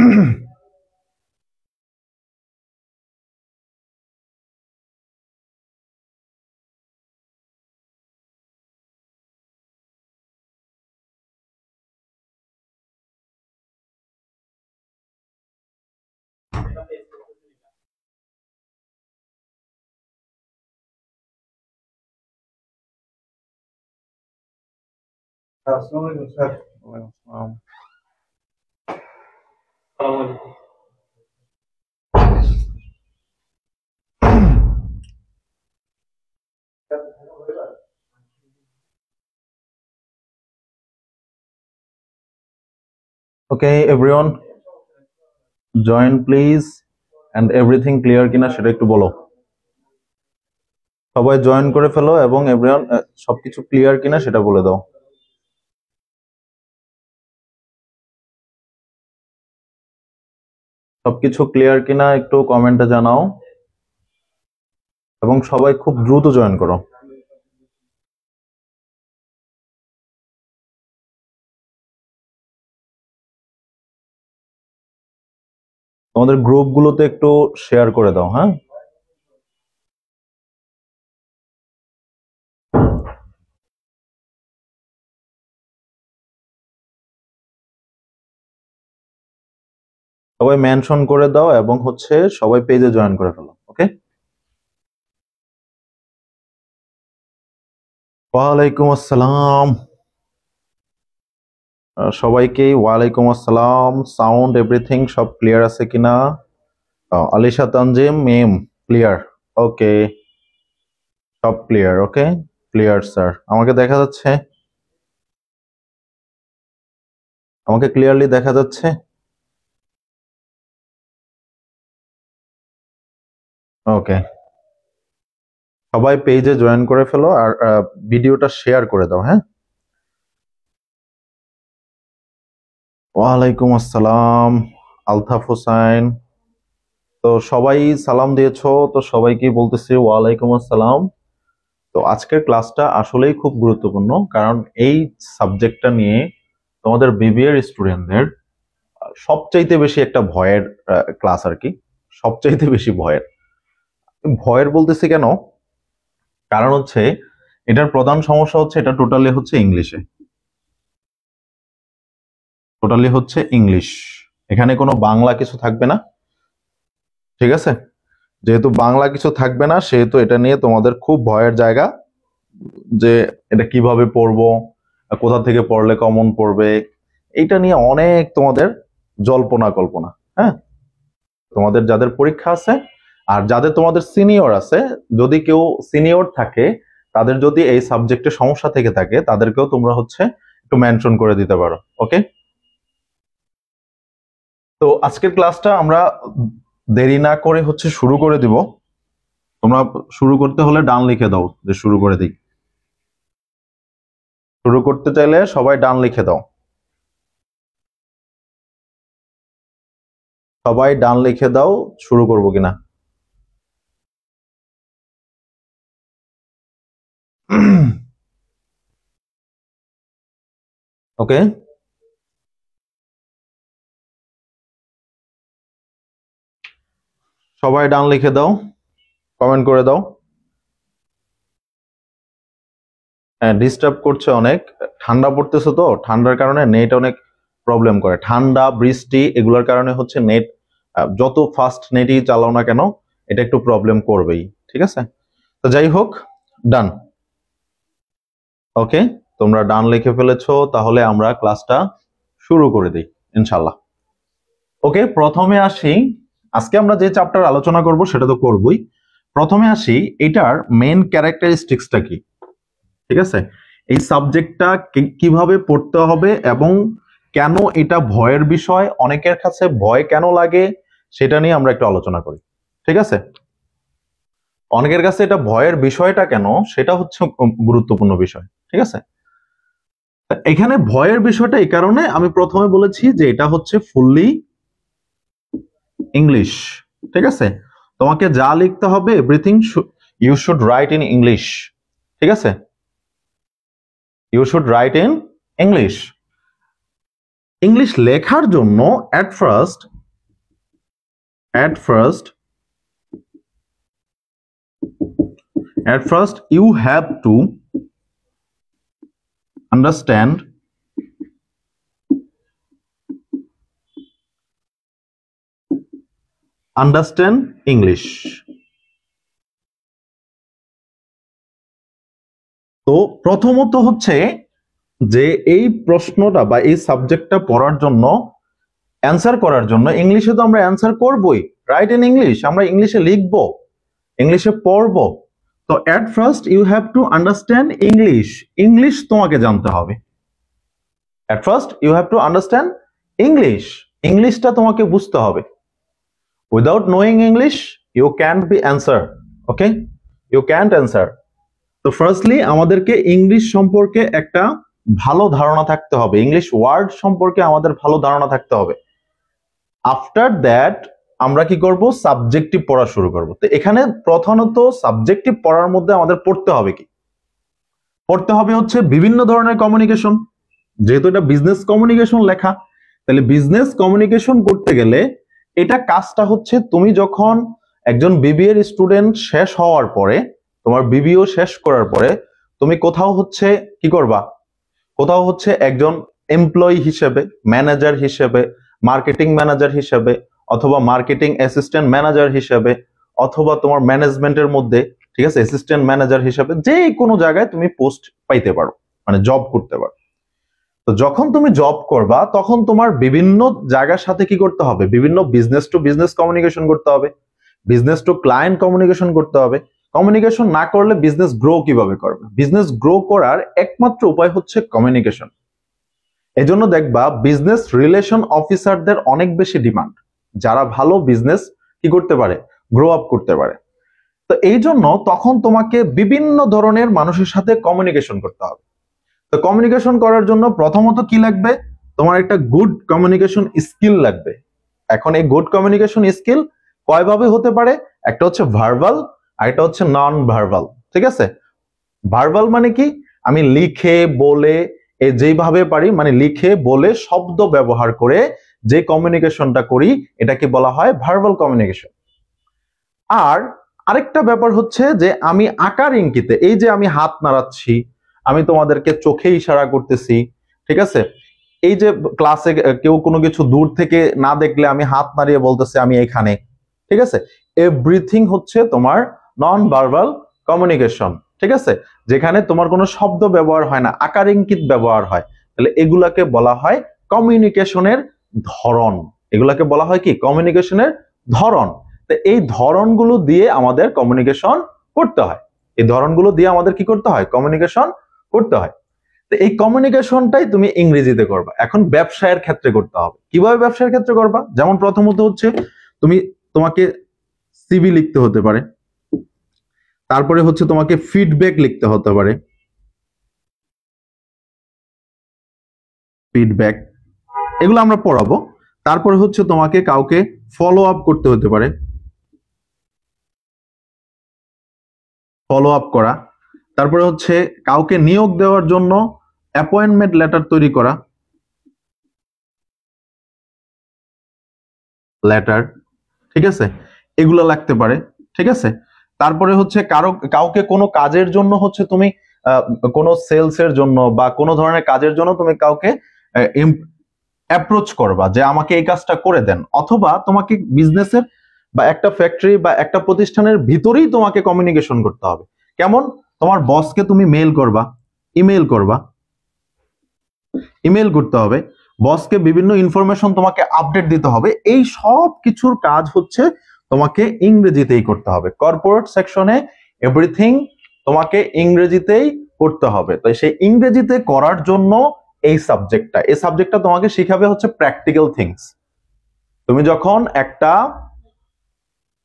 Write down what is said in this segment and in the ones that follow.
আসসালামু আলাইকুম স্যার। ওয়ালাইকুম আসসালাম। Okay, everyone, join please, and everything clear কিনা সেটা একটু বলো। সবাই জয়েন করে ফেলো এবং এভরিওয়ান সবকিছু ক্লিয়ার কিনা সেটা বলে দাও। সবকিছু ক্লিয়ার কিনা একটু কমেন্টে জানাও এবং সবাই খুব দ্রুত জয়েন করো। তোমাদের গ্রুপগুলোতে একটু শেয়ার করে দাও, হ্যাঁ? সবাই মেনশন করে দাও এবং হচ্ছে সবাই পেজে জয়েন করে ফেলো। ওকে, ওয়ালাইকুম আসসালাম সবাইকে। ওয়ালাইকুম আসসালাম। সাউন্ড এভরিথিং সব ক্লিয়ার আছে কিনা? আলিশা তানজিম মেম ক্লিয়ার। ওকে, সব ক্লিয়ার। ওকে, ক্লিয়ার স্যার। আমাকে দেখা যাচ্ছে? আমাকে ক্লিয়ারলি দেখা যাচ্ছে? ওকে, সবাই পেজে জয়েন করে ফেলো আর ভিডিওটা শেয়ার করে দাও, হ্যাঁ? ওয়ালাইকুম আসসালাম আলতাফ হোসাইন। তো সবাই সালাম দিয়েছো, তো সবাইকে বলতেছি ওয়ালাইকুম আসসালাম। তো আজকের ক্লাসটা আসলেই খুব গুরুত্বপূর্ণ, কারণ এই সাবজেক্টটা নিয়ে তোমাদের বিবিএর স্টুডেন্টদের সবচাইতে বেশি একটা ভয়ের ক্লাস আর কি। সবচাইতে বেশি ভয়ের। ভয়ের বলতেছি কেন? কারণ হচ্ছে এটার প্রধান সমস্যা হচ্ছে এটা টোটালি হচ্ছে ইংলিশে। টোটালি হচ্ছে ইংলিশ, এখানে কোনো বাংলা কিছু থাকবে না। ঠিক আছে, যেহেতু বাংলা কিছু থাকবে না সেহেতু এটা নিয়ে তোমাদের খুব ভয়ের জায়গা, যে এটা কিভাবে পড়বো, কোথা থেকে পড়লে কমন পড়বে, এইটা নিয়ে অনেক তোমাদের জল্পনা কল্পনা। হ্যাঁ, তোমাদের যাদের পরীক্ষা আছে আর যাদের তোমাদের সিনিয়র আছে, যদি কেউ সিনিয়র থাকে তাদের যদি এই সাবজেক্টে সমস্যা থেকে থাকে তাদেরকেও তোমরা হচ্ছে একটু মেনশন করে দিতে পারো। ওকে, তো আজকের ক্লাসটা আমরা দেরি না করে হচ্ছে শুরু করে দিব। তোমরা শুরু করতে হলে ডান লিখে দাও যে শুরু করে দিই। শুরু করতে চাইলে সবাই ডান লিখে দাও। সবাই ডান লিখে দাও, শুরু করব কিনা। ওকে, সবাই ডান লিখে দাও, কমেন্ট করে দাও। হ্যাঁ, ডিস্টার্ব করছে অনেক, ঠান্ডা পড়তেছে তো, ঠান্ডার কারণে নেট অনেক প্রবলেম করে। ঠান্ডা বৃষ্টি এগুলোর কারণে হচ্ছে নেট, যত ফাস্ট নেটই চালাও না কেন এটা একটু প্রবলেম করবেই। ঠিক আছে, তো যাই হোক, ডান। ওকে, তোমরা ডান লিখে ফেলেছো, তাহলে আমরা ক্লাসটা শুরু করে দিই ইনশাল্লাহ। ওকে, প্রথমে আসি, আজকে আমরা যে চ্যাপ্টার আলোচনা করব সেটা তো করবই। প্রথমে আসি এটার মেইন ক্যারেক্টারিস্টিক্সটা কি। ঠিক আছে, এই সাবজেক্টটা কিভাবে পড়তে হবে এবং কেন এটা ভয়ের বিষয়, অনেকের কাছে ভয় কেন লাগে সেটা নিয়ে আমরা একটু আলোচনা করি। ঠিক আছে, অনেকের কাছে এটা ভয়ের বিষয়টা কেন সেটা হচ্ছে গুরুত্বপূর্ণ বিষয়। ঠিক আছে, এখানে ভয়ের বিষয়টা এই কারণে আমি প্রথমে বলেছি যে এটা হচ্ছে ফুললি ইংলিশ। ঠিক আছে, তোমাকে যা লিখতে হবে everything you should write in English. ঠিক আছে, you should write in English. English লেখার জন্য at first at first you have to understand English. তো প্রথমত হচ্ছে যে এই প্রশ্নটা বা এই সাবজেক্টটা পড়ার জন্য অ্যান্সার করার জন্য ইংলিশে তো আমরা অ্যান্সার করবই, রাইট? ইন ইংলিশ আমরা ইংলিশে লিখবো, ইংলিশে পড়বো। তো at first you have to understand English, English তোমাকে জানতে হবে। At first you have to understand English, ইংলিশটা তোমাকে বুঝতে হবে। Without knowing English you can't be answer, okay, you can't answer. তো ফার্স্টলি আমাদেরকে ইংলিশ সম্পর্কে একটা ভালো ধারণা থাকতে হবে, ইংলিশ ওয়ার্ড সম্পর্কে আমাদের ভালো ধারণা থাকতে হবে। আফটার দ্যাট আমরা কি করব, সাবজেক্টিভ পড়া শুরু করব। তো এখানে প্রধানত সাবজেক্টিভ পড়ার মধ্যে আমাদের পড়তে হবে কি, পড়তে হবে হচ্ছে বিভিন্ন ধরনের কমিউনিকেশন। যেহেতু এটা বিজনেস কমিউনিকেশন লেখা, তাহলে বিজনেস কমিউনিকেশন করতে গেলে এটা কাজটা হচ্ছে তুমি যখন একজন বিবিএ এর স্টুডেন্ট শেষ হওয়ার পরে, তোমার বিবিও শেষ করার পরে তুমি কোথাও হচ্ছে কি করবা, কোথাও হচ্ছে একজন এমপ্লয়ি হিসেবে, ম্যানেজার হিসেবে, মার্কেটিং ম্যানেজার হিসেবে, অথবা মার্কেটিং অ্যাসিস্ট্যান্ট ম্যানেজার হিসেবে, অথবা তোমার ম্যানেজমেন্টের মধ্যে, ঠিক আছে, অ্যাসিস্ট্যান্ট ম্যানেজার হিসেবে যে কোনো জায়গায় তুমি পোস্ট পাইতে পারো, মানে জব করতে পারো। তো যখন তুমি জব করবা তখন তোমার বিভিন্ন জায়গার সাথে কি করতে হবে, বিভিন্ন বিজনেস টু বিজনেস কমিউনিকেশন করতে হবে, বিজনেস টু ক্লায়েন্ট কমিউনিকেশন করতে হবে। কমিউনিকেশন না করলে বিজনেস গ্রো কিভাবে করবে? বিজনেস গ্রো করার একমাত্র উপায় হচ্ছে কমিউনিকেশন। এজন্য দেখবা বিজনেস রিলেশন অফিসারদের অনেক বেশি ডিমান্ড, যারা ভালো বিজনেস কি করতে পারে, গ্রো আপ করতে পারে। তো এই জন্য তখন তোমাকে বিভিন্ন ধরনের মানুষের সাথে কমিউনিকেশন করতে হবে। তো কমিউনিকেশন করার জন্য প্রথমত কি লাগবে, তোমার একটা গুড কমিউনিকেশন স্কিল লাগবে। এখন এই গুড কমিউনিকেশন স্কিল কয়ভাবে হতে পারে, একটা হচ্ছে ভার্বাল আর একটা হচ্ছে নন ভার্বাল, ঠিক আছে? ভার্বাল মানে কি, আমি লিখে বলে যেইভাবে পারি, মানে লিখে বলে শব্দ ব্যবহার করে যে কমিউনিকেশনটা করি এটাকে বলা হয় ভার্বাল কমিউনিকেশন। আর আরেকটা ব্যাপার হচ্ছে যে আমি আকার ইঙ্গিতে, এই যে আমি হাত নাড়াচ্ছি, আমি তোমাদেরকে চোখে ইশারা করতেছি, ঠিক আছে, এই যে ক্লাসে কেউ কোনো কিছু দূর থেকে না দেখলে আমি হাত নাড়িয়ে বলতেছি আমি এখানে, ঠিক আছে, এভরিথিং হচ্ছে তোমার নন ভার্বাল কমিউনিকেশন, ঠিক আছে, যেখানে তোমার কোনো শব্দ ব্যবহার হয় না, আকার ইঙ্গিত ব্যবহার হয়। তাহলে এগুলাকে বলা হয় কমিউনিকেশনের ধরন, এগুলাকে বলা হয় কি, কমিউনিকেশনের ধরন। তো এই ধরনগুলো দিয়ে আমাদের কমিউনিকেশন করতে হয়, এই ধরনগুলো দিয়ে আমাদের কি করতে হয়, কমিউনিকেশন করতে হয়। তো এই কমিউনিকেশনটাই তুমি ইংরেজিতে করবা। এখন ব্যবসায়ের ক্ষেত্রে করতে হবে, কিভাবে ব্যবসায়ের ক্ষেত্রে করবা? যেমন প্রথমত হচ্ছে তোমাকে সিভি লিখতে হতে পারে, তারপরে হচ্ছে তোমাকে ফিডব্যাক লিখতে হতে পারে, ফিডব্যাক, এগুলো আমরা পড়াবো। তারপরে হচ্ছে তোমাকে কাউকে ফলো আপ করতে হতে পারে, ফলো আপ করা। তারপরে হচ্ছে কাউকে নিয়োগ দেওয়ার জন্য অ্যাপয়েন্টমেন্ট লেটার তৈরি করা, লেটার, ঠিক আছে, এগুলো লাগতে পারে, ঠিক আছে। তারপরে হচ্ছে কাউকে কোনো কাজের জন্য হচ্ছে তুমি কোনো সেলস এর জন্য বা কোনো ধরনের কাজের জন্য তুমি কাউকে অ্যাপ্রোচ করবা যে আমাকে এই কাজটা করে দেন, অথবা তোমাকে বিজনেসের বা একটা ফ্যাক্টরি বা একটা প্রতিষ্ঠানের ভিতরেই তোমাকে কমিউনিকেশন করতে হবে। কেমন? তোমার বসকে তুমি মেইল করবা, ইমেইল করবা, ইমেইল করতে হবে, বসকে বিভিন্ন ইনফরমেশন তোমাকে আপডেট দিতে হবে। এই সব কিছুর কাজ হচ্ছে তোমাকে ইংরেজিতেই করতে হবে। কর্পোরেট সেকশনে এভরিথিং তোমাকে ইংরেজিতেই করতে হবে। তো সেই ইংরেজিতে করার জন্য এই সাবজেক্টটা তোমাকে শিখাবে হচ্ছে প্র্যাকটিক্যাল থিংস। তুমি যখন একটা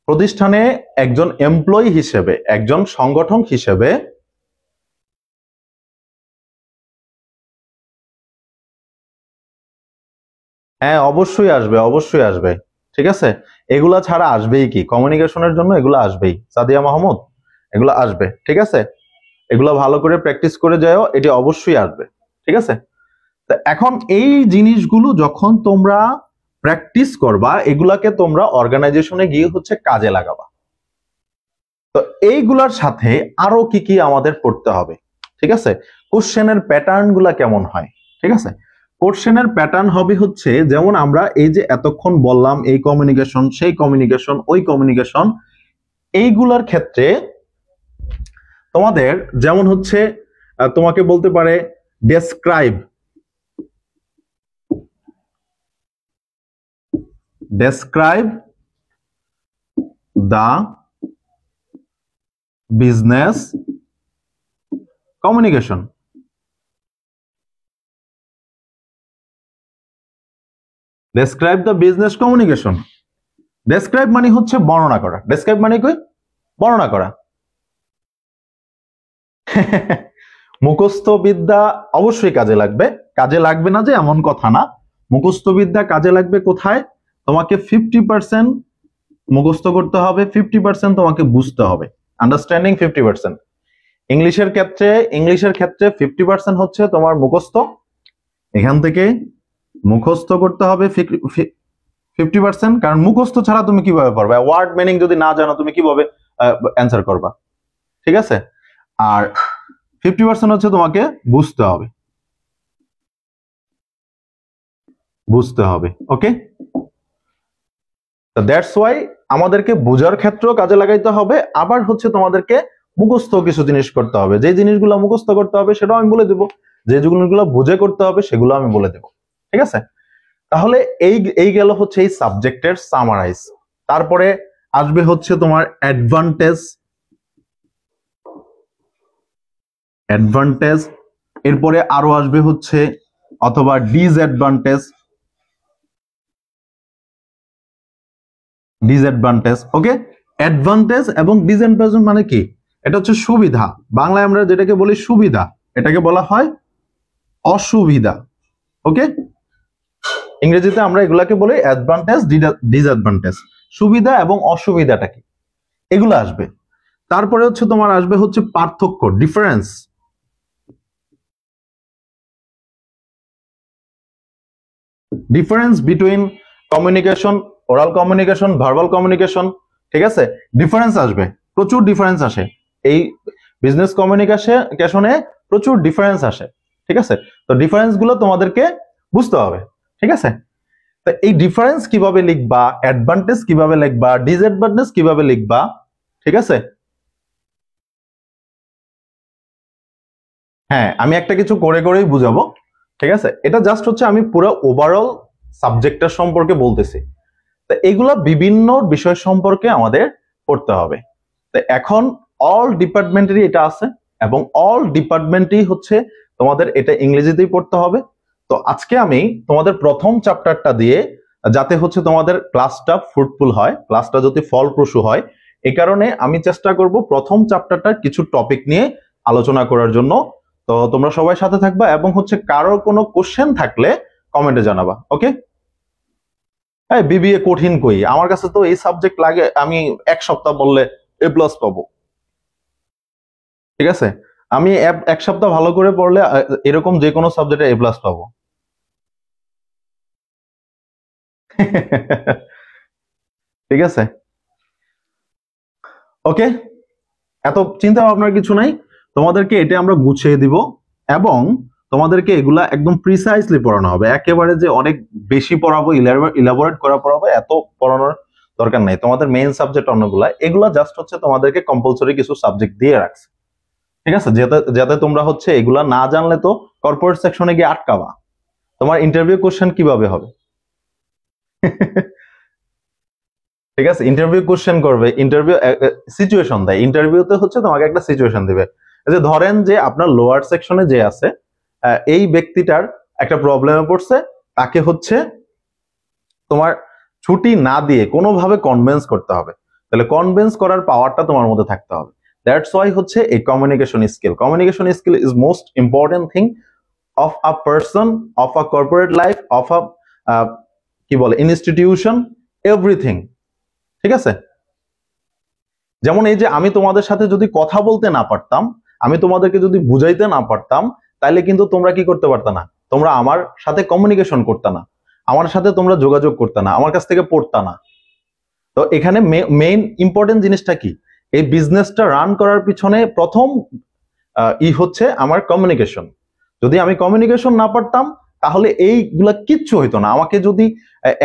প্রতিষ্ঠানে একজন এমপ্লয়ি হিসেবে, একজন সংগঠক হিসেবে, হ্যাঁ অবশ্যই আসবে, অবশ্যই আসবে, ঠিক আছে, এগুলা ছাড়া আসবেই কি, কমিউনিকেশনের জন্য এগুলো আসবেই সাদিয়া মাহমুদ, এগুলো আসবে, ঠিক আছে, এগুলো ভালো করে প্র্যাকটিস করে যাও, এটি অবশ্যই আসবে, ঠিক আছে। তো এখন এই জিনিসগুলো যখন তোমরা প্র্যাকটিস করবা, এগুলাকে তোমরা অর্গানাইজেশনে গিয়ে হচ্ছে কাজে লাগাবা। তো এইগুলার সাথে আরো কি কি আমাদের পড়তে হবে, ঠিক আছে? কোশ্চেনের প্যাটার্ন গুলা কেমন হয়, ঠিক আছে? কোশ্চেনের প্যাটার্ন হবে হচ্ছে, যেমন আমরা এই যে এতক্ষণ বললাম এই কমিউনিকেশন, সেই কমিউনিকেশন, ওই কমিউনিকেশন, এইগুলার ক্ষেত্রে তোমাদের যেমন হচ্ছে তোমাকে বলতে পারে describe the business communication. Describe the business communication. Describe মানে হচ্ছে বর্ণনা করা। Describe মানে কি? বর্ণনা করা। মুখস্থ বিদ্যা অবশ্যই কাজে লাগবে, কাজে লাগবে না যে এমন কথা না। মুখস্থ বিদ্যা কাজে লাগবে কোথায়? তোমাকে 50% মুখস্থ করতে হবে, 50% তোমাকে বুঝতে হবে। আন্ডারস্ট্যান্ডিং 50%। ইংলিশের ক্ষেত্রে 50% হচ্ছে তোমার মুখস্থ, এখান থেকে মুখস্থ করতে হবে 50%, কারণ মুখস্থ ছাড়া তুমি কিভাবে পারবে? ওয়ার্ড মিনিং যদি না জানো তুমি কিভাবে অ্যান্সার করবা, ঠিক আছে? আর 50% হচ্ছে তোমাকে বুঝতে হবে, ওকে? তো দ্যাটস ওয়াই আমাদেরকে বোঝার ক্ষেত্রেও কাজে লাগাইতে হবে, আবার হচ্ছে তোমাদেরকে মুখস্থ কিছু জিনিস করতে হবে। যে জিনিসগুলো মুখস্থ করতে হবে সেটাও আমি বলে দেবো, যে জিনিসগুলো বুঝে করতে হবে সেগুলো আমি বলে দেবো, ঠিক আছে? তাহলে এই গেল হচ্ছে এই সাবজেক্টের সামারাইজ। তারপরে আসবে হচ্ছে তোমার অ্যাডভান্টেজ, এরপরে আরো আসবে হচ্ছে অথবা ডিসঅ্যাডভান্টেজ, ওকে? অ্যাডভান্টেজ এবং ডিসঅ্যাডভান্টেজ মানে কি? এটা হচ্ছে সুবিধা, বাংলায় আমরা যেটাকে বলি সুবিধা, এটাকে বলা হয় অসুবিধা, ওকে? ইংরেজিতে আমরা এগুলাকে বলি অ্যাডভান্টেজ, ডিসঅ্যাডভান্টেজ। সুবিধা এবং অসুবিধাটা কি এগুলো আসবে। তারপরে হচ্ছে তোমার আসবে হচ্ছে পার্থক্য, difference, between communication, oral communication, verbal communication, ঠিক আছে? ডিফারেন্স আসবে, প্রচুর ডিফারেন্স আসে এই বিজনেস কমিউনিকেশনে, প্রচুর ডিফারেন্স আসে, ঠিক আছে? তো ডিফারেন্স গুলো তোমাদেরকে বুঝতে হবে, ঠিক আছে? তো এই ডিফারেন্স কিভাবে লিখবা, অ্যাডভান্টেজ কিভাবে লিখবা, ডিসঅ্যাডভান্টেজ কিভাবে লিখবা, ঠিক আছে? হ্যাঁ, আমি একটা কিছু করেই বুঝাবো, ঠিক আছে? এটা জাস্ট হচ্ছে আমি পুরো ওভারঅল সাবজেক্টের সম্পর্কে বলতেছি। তো এগুলা বিভিন্ন বিষয় সম্পর্কে আমাদের পড়তে হবে। তো এখন অল ডিপার্টমেন্টেরই এটা আছে, এবং অল ডিপার্টমেন্টই হচ্ছে তোমাদের এটা ইংরেজিতেই পড়তে হবে। তো আজকে আমি তোমাদের প্রথম চ্যাপ্টারটা দিয়ে, যাতে হচ্ছে তোমাদের ক্লাসটা ফ্রুটফুল হয়, ক্লাসটা যদি ফলপ্রসূ হয়, এই কারণে আমি চেষ্টা করব প্রথম চ্যাপ্টারটা কিছু টপিক নিয়ে আলোচনা করার জন্য। তো তোমরা সবাই সাথে থাকবা, এবং হচ্ছে কারোর কোনো কোশ্চেন থাকলে কমেন্টে জানাবা, ওকে? হ্যাঁ, বিবিএ কঠিন কই? আমার কাছে তো এই সাবজেক্ট লাগে, আমি এক সপ্তাহ বললে A+ পাবো, ঠিক আছে? আমি এক সপ্তাহ ভালো করে পড়লে এরকম যে কোনো সাবজেক্টে A+ পাবো। ঠিক আছে, ওকে? এত চিন্তা ভাবনার কিছু নাই, তোমাদেরকে এটা আমরা গুছিয়ে দিব, এবং তোমাদেরকে এগুলা একদম প্রিসাইজলি পড়ানো হবে। একেবারে যে অনেক বেশি পড়াবো, ইলাবোরেট করা পড়াবো, এত পড়ানোর দরকার নাই। তোমাদের মেইন সাবজেক্ট অন্যগুলা, এগুলা জাস্ট হচ্ছে তোমাদেরকে কম্পালসরি কিছু সাবজেক্ট দিয়ে রাখছে, ঠিক আছে? যাতে তোমরা হচ্ছে এগুলা না জানলে তো কর্পোরেট সেকশনে গিয়ে আটকাবা। তোমার ইন্টারভিউ কোশ্চেন কিভাবে হবে? ঠিক আছে, ইন্টারভিউ কোশ্চেন করবে, ইন্টারভিউ সিচুয়েশন দেয়, ইন্টারভিউতে হচ্ছে তোমাকে একটা সিচুয়েশন দিবে, যে ধরেন যে আপনার লোয়ার সেকশনে যে আছে, এই ব্যক্তিটার একটা প্রবলেমে পড়ছে, তাকে হচ্ছে তোমার ছুটি না দিয়ে কোনোভাবে কনভিন্স করতে হবে। তাহলে কনভিন্স করার পাওয়ারটা তোমার মধ্যে থাকতে হবে। দ্যাটস ওয়াই হচ্ছে এই communication skill is most important thing of a person, of a corporate life, of a কি বলে ইনস্টিটিউশন, এভরিথিং, ঠিক আছে? যেমন এই যে আমি তোমাদের সাথে যদি কথা বলতে না পারতাম, আমি তোমাদেরকে যদি বুঝাইতে না পারতাম, তাহলে কিন্তু তোমরা কি করতে পারতা না? তোমরা আমার সাথে কমিউনিকেশন করতে না। আমার সাথে তোমরা যোগাযোগ করতে না, আমার কাছ থেকে পড়তা না। তো এখানে মেইন ইম্পর্টেন্ট জিনিসটা কি, এই বিজনেসটা রান করার পিছনে প্রথম হচ্ছে আমার কমিউনিকেশন। যদি আমি কমিউনিকেশন না পারতাম তাহলে এইগুলা কিচ্ছু হইতো না। আমাকে যদি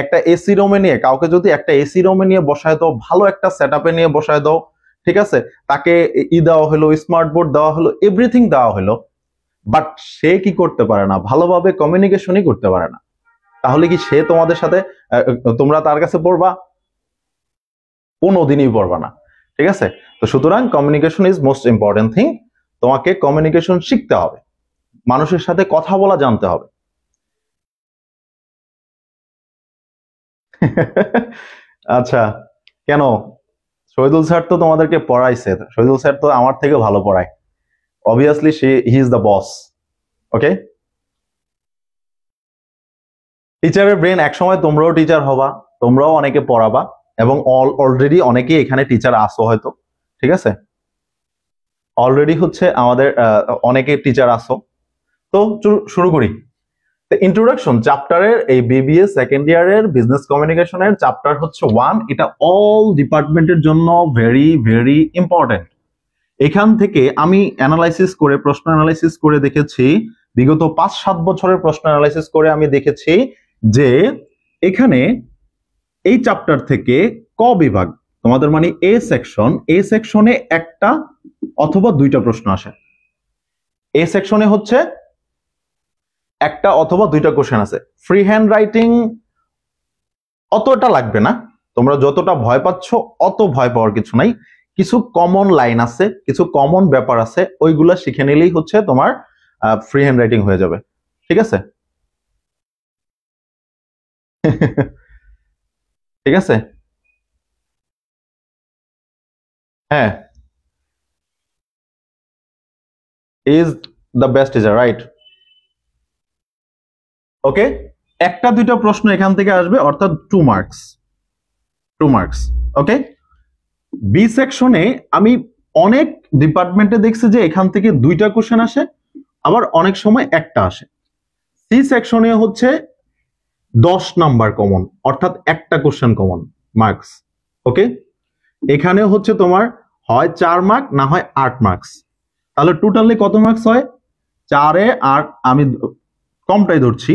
একটা এসি রুমে নিয়ে, কাউকে যদি একটা এসি রুমে নিয়ে বসায় দাও, ভালো একটা সেট আপে নিয়ে বসায় দাও, ঠিক আছে, তাকে দেওয়া হলো, স্মার্ট বোর্ড দেওয়া হলো, এভরিথিং দেওয়া হলো, বাট সে কি করতে পারে না, ভালোভাবে কমিউনিকেশনই করতে পারে না, তাহলে কি সে তোমাদের সাথে তোমরা তার কাছে পড়বা? কোনোদিনই পড়বা না। ঠিক আছে, তো সুতরাং communication is most important thing. তোমাকে কমিউনিকেশন শিখতে হবে, মানুষের সাথে কথা বলা জানতে হবে। আচ্ছা, কেন? শহীদুল স্যার তো তোমাদেরকে পড়াইছে, শহীদুল স্যার তো আমার থেকে ভালো পড়ায়, obviously he is the boss. Okay, টিচারের ব্রেন, একসময় তোমরাও টিচার হবা, তোমরাও অনেকে পড়াবা, এবং অলরেডি অনেকেই এখানে টিচার আসো হয়তো। ঠিক আছে, অলরেডি হচ্ছে আমাদের অনেকে টিচার আসো। তো শুরু করি। ইন্ট্রোডাকশন চ্যাপ্টারের এই বিবিএ সেকেন্ড ইয়ারের বিজনেস কমিউনিকেশনের চ্যাপ্টার হচ্ছে 1। এটা অল ডিপার্টমেন্টের জন্য ভেরি ভেরি ইম্পর্টেন্ট। এখান থেকে আমি অ্যানালাইসিস করে, প্রশ্ন অ্যানালাইসিস করে দেখেছি, বিগত 5-7 বছরের প্রশ্ন অ্যানালাইসিস করে আমি দেখেছি যে এখানে এই চ্যাপ্টার থেকে ক বিভাগ, তোমাদের মানে এ সেকশন, এ সেকশনে একটা অথবা দুইটা প্রশ্ন আসে। এ সেকশনে হচ্ছে একটা অথবা দুইটা কোশ্চেন আছে। ফ্রি হ্যান্ড রাইটিং অতটা লাগবে না, তোমরা যতটা ভয় পাচ্ছ অত ভয় পাওয়ার কিছু নাই। কিছু কমন লাইন আছে, কিছু কমন ব্যাপার আছে, ওইগুলা শিখে নিলেই হচ্ছে তোমার ফ্রি হ্যান্ড রাইটিং হয়ে যাবে। ঠিক আছে, ঠিক আছে, হ্যাঁ, is the best teacher, right. Okay, একটা দুইটা প্রশ্ন এখান থেকে আসবে, অর্থাৎ 2 মার্কস, 2 মার্কস। ওকে, বি সেকশনে আমি অনেক ডিপার্টমেন্টে দেখছি যে এখান থেকে দুইটা কোশ্চেন আসে, আবার অনেক সময় একটা আসে। সি সেকশনে হচ্ছে 10 নাম্বার কমন, অর্থাৎ একটা কোশ্চেন কমন মার্কস। ওকে, এখানে হচ্ছে তোমার হয় 4 মার্ক না হয় 8 মার্কস। তাহলে টোটালি কত মার্কস হয়? 4 এ 8, আমি কমটাই ধরছি,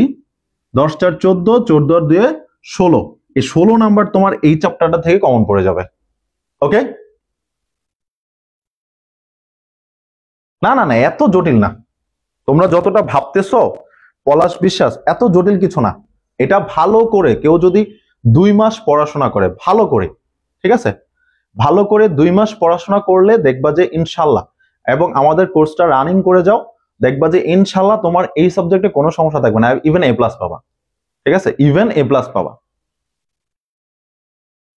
10 4 14, 14 দিয়ে 16, এই 16 নাম্বার তোমার এই চ্যাপ্টারটা থেকে কমন পড়ে যাবে। ওকে, না না না, এত জটিল না, তোমরা যতটা ভাবতেছো পলাশ বিশ্বাস, এত জটিল কিছু না। এটা ভালো করে কেউ যদি 2 মাস পড়াশোনা করে, ভালো করে, ঠিক আছে, ভালো করে 2 মাস পড়াশোনা করলে দেখবা যে ইনশাল্লাহ, এবং আমাদের কোর্সটা রানিং করে যাও, দেখবা যে ইনশাল্লাহ তোমার এই সাবজেক্টে কোনো সমস্যা থাকবে না, ইভেন এ প্লাস পাবা। ঠিক আছে, ইভেন এ প্লাস পাবা।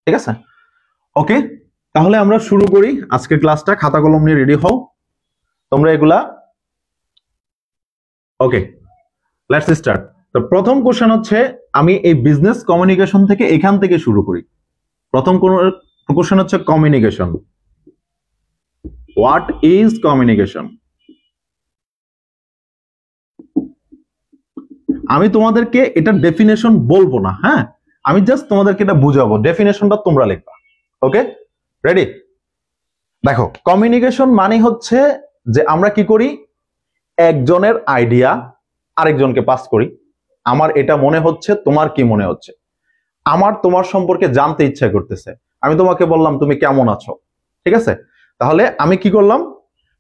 ঠিক আছে, ওকে, তাহলে আমরা শুরু করি আজকের ক্লাসটা। খাতা কলম নিয়ে রেডি হও তোমরা এগুলা। ওকে, লেটস স্টার্ট। তো প্রথম কোশ্চেন হচ্ছে, আমি এই বিজনেস কমিউনিকেশন থেকে এখান থেকে শুরু করি। প্রথম কোশ্চেন হচ্ছে কমিউনিকেশন। What is communication? আমি তোমাদেরকে এটা ডেফিনেশন বলবো না, হ্যাঁ, আমি জাস্ট তোমাদেরকে এটা বুঝাবো, ডেফিনেশনটা তোমরা লিখবা। ওকে, রেডি? দেখো, কমিউনিকেশন মানে হচ্ছে যে আমরা কি করি, একজনের আইডিয়া আরেকজনকে পাস করি। আমার এটা মনে হচ্ছে, তোমার কি মনে হচ্ছে, আমার তোমার সম্পর্কে জানতে ইচ্ছা করতেছে, আমি তোমাকে বললাম তুমি কেমন আছো। ঠিক আছে, তাহলে আমি কি করলাম,